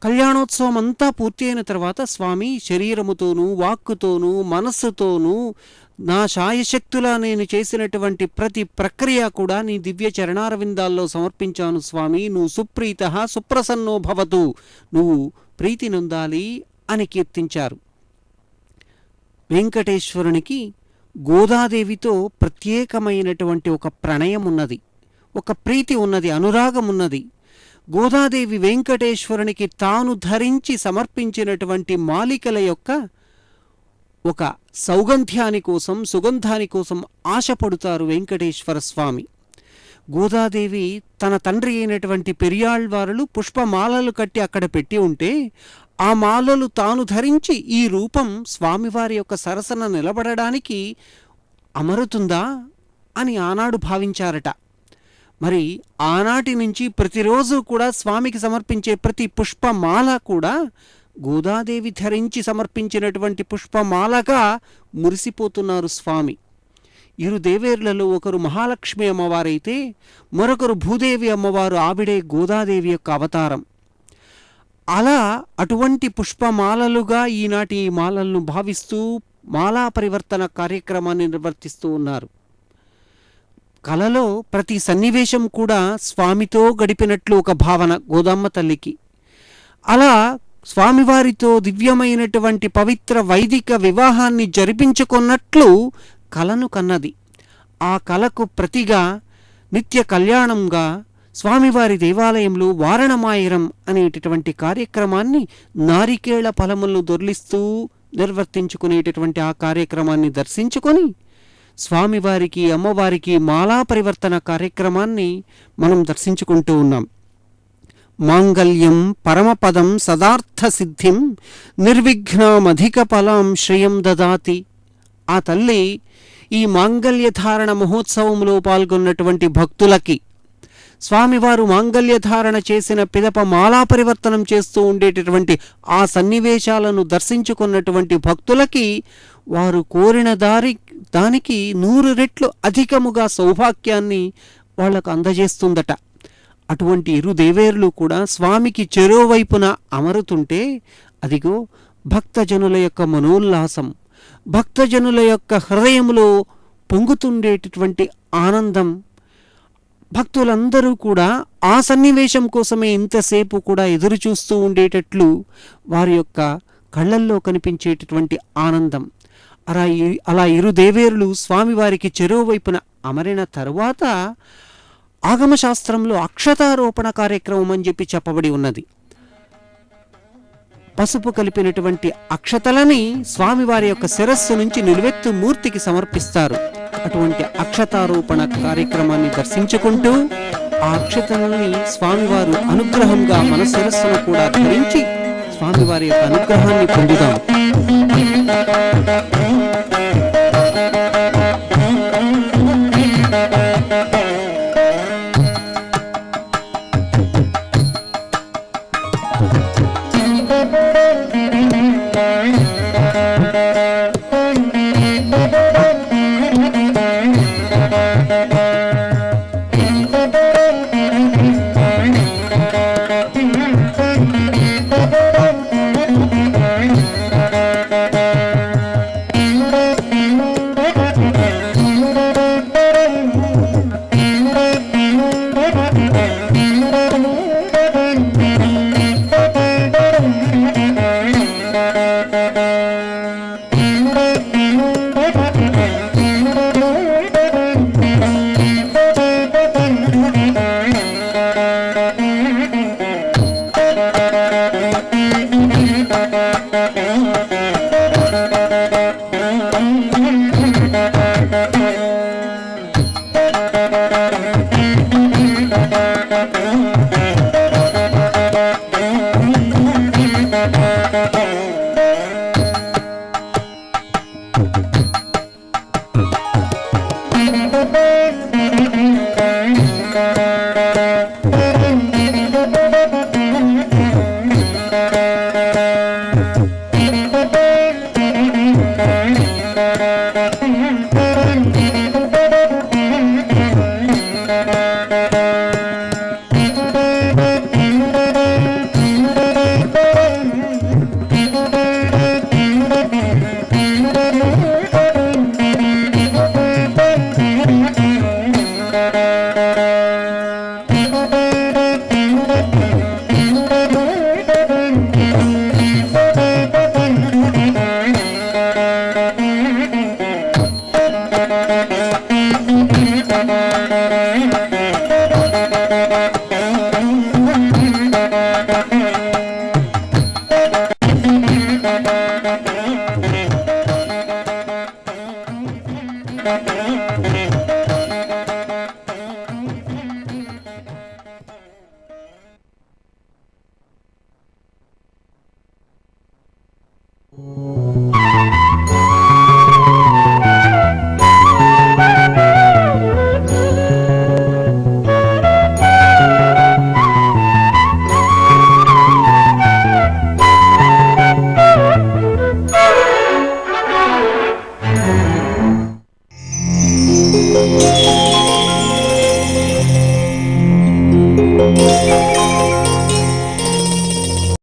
కళ్యాణోత్సవం అంతా పూర్తి అయిన తర్వాత స్వామి శరీరముతోనూ వాక్కుతోనూ మనస్సుతోనూ నా శాయశక్తులా నేను చేసినటువంటి ప్రతి ప్రక్రియ కూడా నీ దివ్య చరణారవిందాల్లో సమర్పించాను స్వామి, నువ్వు సుప్రీత సుప్రసన్నో భవతు, నువ్వు ప్రీతి నొందాలి అని కీర్తించారు. వెంకటేశ్వరునికి గోదాదేవితో ప్రత్యేకమైనటువంటి ఒక ప్రణయం ఉన్నది, ఒక ప్రీతి ఉన్నది, అనురాగం ఉన్నది. గోదాదేవి వెంకటేశ్వరునికి తాను ధరించి సమర్పించినటువంటి మాలికల యొక్క ఒక సౌగంధ్యాని కోసం, సుగంధాని కోసం ఆశపడుతారు వెంకటేశ్వర స్వామి. గోదాదేవి తన తండ్రి అయినటువంటి పెరియాళ్వారులు పుష్పమాలలు కట్టి అక్కడ పెట్టి ఉంటే ఆ మాలలు తాను ధరించి ఈ రూపం స్వామివారి యొక్క సరసన నిలబడడానికి అమరుతుందా అని ఆనాడు భావించారట. మరి ఆనాటి నుంచి ప్రతిరోజు కూడా స్వామికి సమర్పించే ప్రతి పుష్పమాల కూడా గోదాదేవి ధరించి సమర్పించినటువంటి పుష్పమాలగా మురిసిపోతున్నారు స్వామి. ఇరు దేవేర్లలో ఒకరు మహాలక్ష్మి అమ్మవారైతే మరొకరు భూదేవి అమ్మవారు, ఆవిడే గోదాదేవి యొక్క అవతారం. అలా అటువంటి పుష్పమాలలుగా ఈనాటి ఈ మాలలను భావిస్తూ మాలా పరివర్తన కార్యక్రమాన్ని నిర్వర్తిస్తూ ఉన్నారు. కలలో ప్రతి సన్నివేశం కూడా స్వామితో గడిపినట్లు ఒక భావన గోదమ్మ తల్లికి. అలా స్వామివారితో దివ్యమైనటువంటి పవిత్ర వైదిక వివాహాన్ని జరిపించుకున్నట్లు కలను కన్నది. ఆ కలకు ప్రతిగా నిత్య కళ్యాణంగా స్వామివారి దేవాలయంలో వారణమాయిరం అనేటటువంటి కార్యక్రమాన్ని నారికేళ ఫలములను దొర్లిస్తూ నిర్వర్తించుకునేటటువంటి ఆ కార్యక్రమాన్ని దర్శించుకొని స్వామివారికి అమ్మవారికి మాలా పరివర్తన కార్యక్రమాన్ని మనం దర్శించుకుంటూ ఉన్నాం. మాంగళ్యం పరమపదం సదార్థ సిద్ధిం నిర్విఘ్నమధిక ఫలం శ్రేయం దదాతి. ఆ తల్లి ఈ మాంగళ్యధారణ మహోత్సవంలో పాల్గొన్నటువంటి భక్తులకి, స్వామివారు మాంగళ్యధారణ చేసిన పిదప మాలా పరివర్తనం చేస్తూ ఉండేటటువంటి ఆ సన్నివేశాలను దర్శించుకున్నటువంటి భక్తులకి వారు కోరిన దానికి 100 రెట్లు అధికముగా సౌభాగ్యాన్ని వాళ్లకు అందజేస్తుందట. అటువంటి ఇరు దేవేరులు కూడా స్వామికి చెరోవైపున అమరుతుంటే అదిగో భక్తజనుల యొక్క మనోల్లాసం, భక్తజనుల యొక్క హృదయంలో పొంగుతుండేటటువంటి ఆనందం, భక్తులందరూ కూడా ఆ సన్నివేశం కోసమే ఇంతసేపు కూడా ఎదురు చూస్తూ ఉండేటట్లు వారి యొక్క కళ్ళల్లో కనిపించేటటువంటి ఆనందం. అలా ఇరు దేవేరులు స్వామివారికి చెరోవైపున అమరిన తరువాత ఆగమశాస్త్రంలో అక్షతారోపణ కార్యక్రమం అని చెప్పి చెప్పబడి ఉన్నది. పసుపు కలిపినటువంటి అక్షతలని స్వామివారి యొక్క శిరస్సు నుంచి నిలువెత్తు మూర్తికి సమర్పిస్తారు. అటువంటి అక్షతారోపణ కార్యక్రమాన్ని దర్శించుకుంటూ ఆ అక్షతలని స్వామివారు అనుగ్రహంగా మన శిరస్సును కూడా ధరించి స్వామివారి యొక్క అనుగ్రహాన్ని పొందుదాం.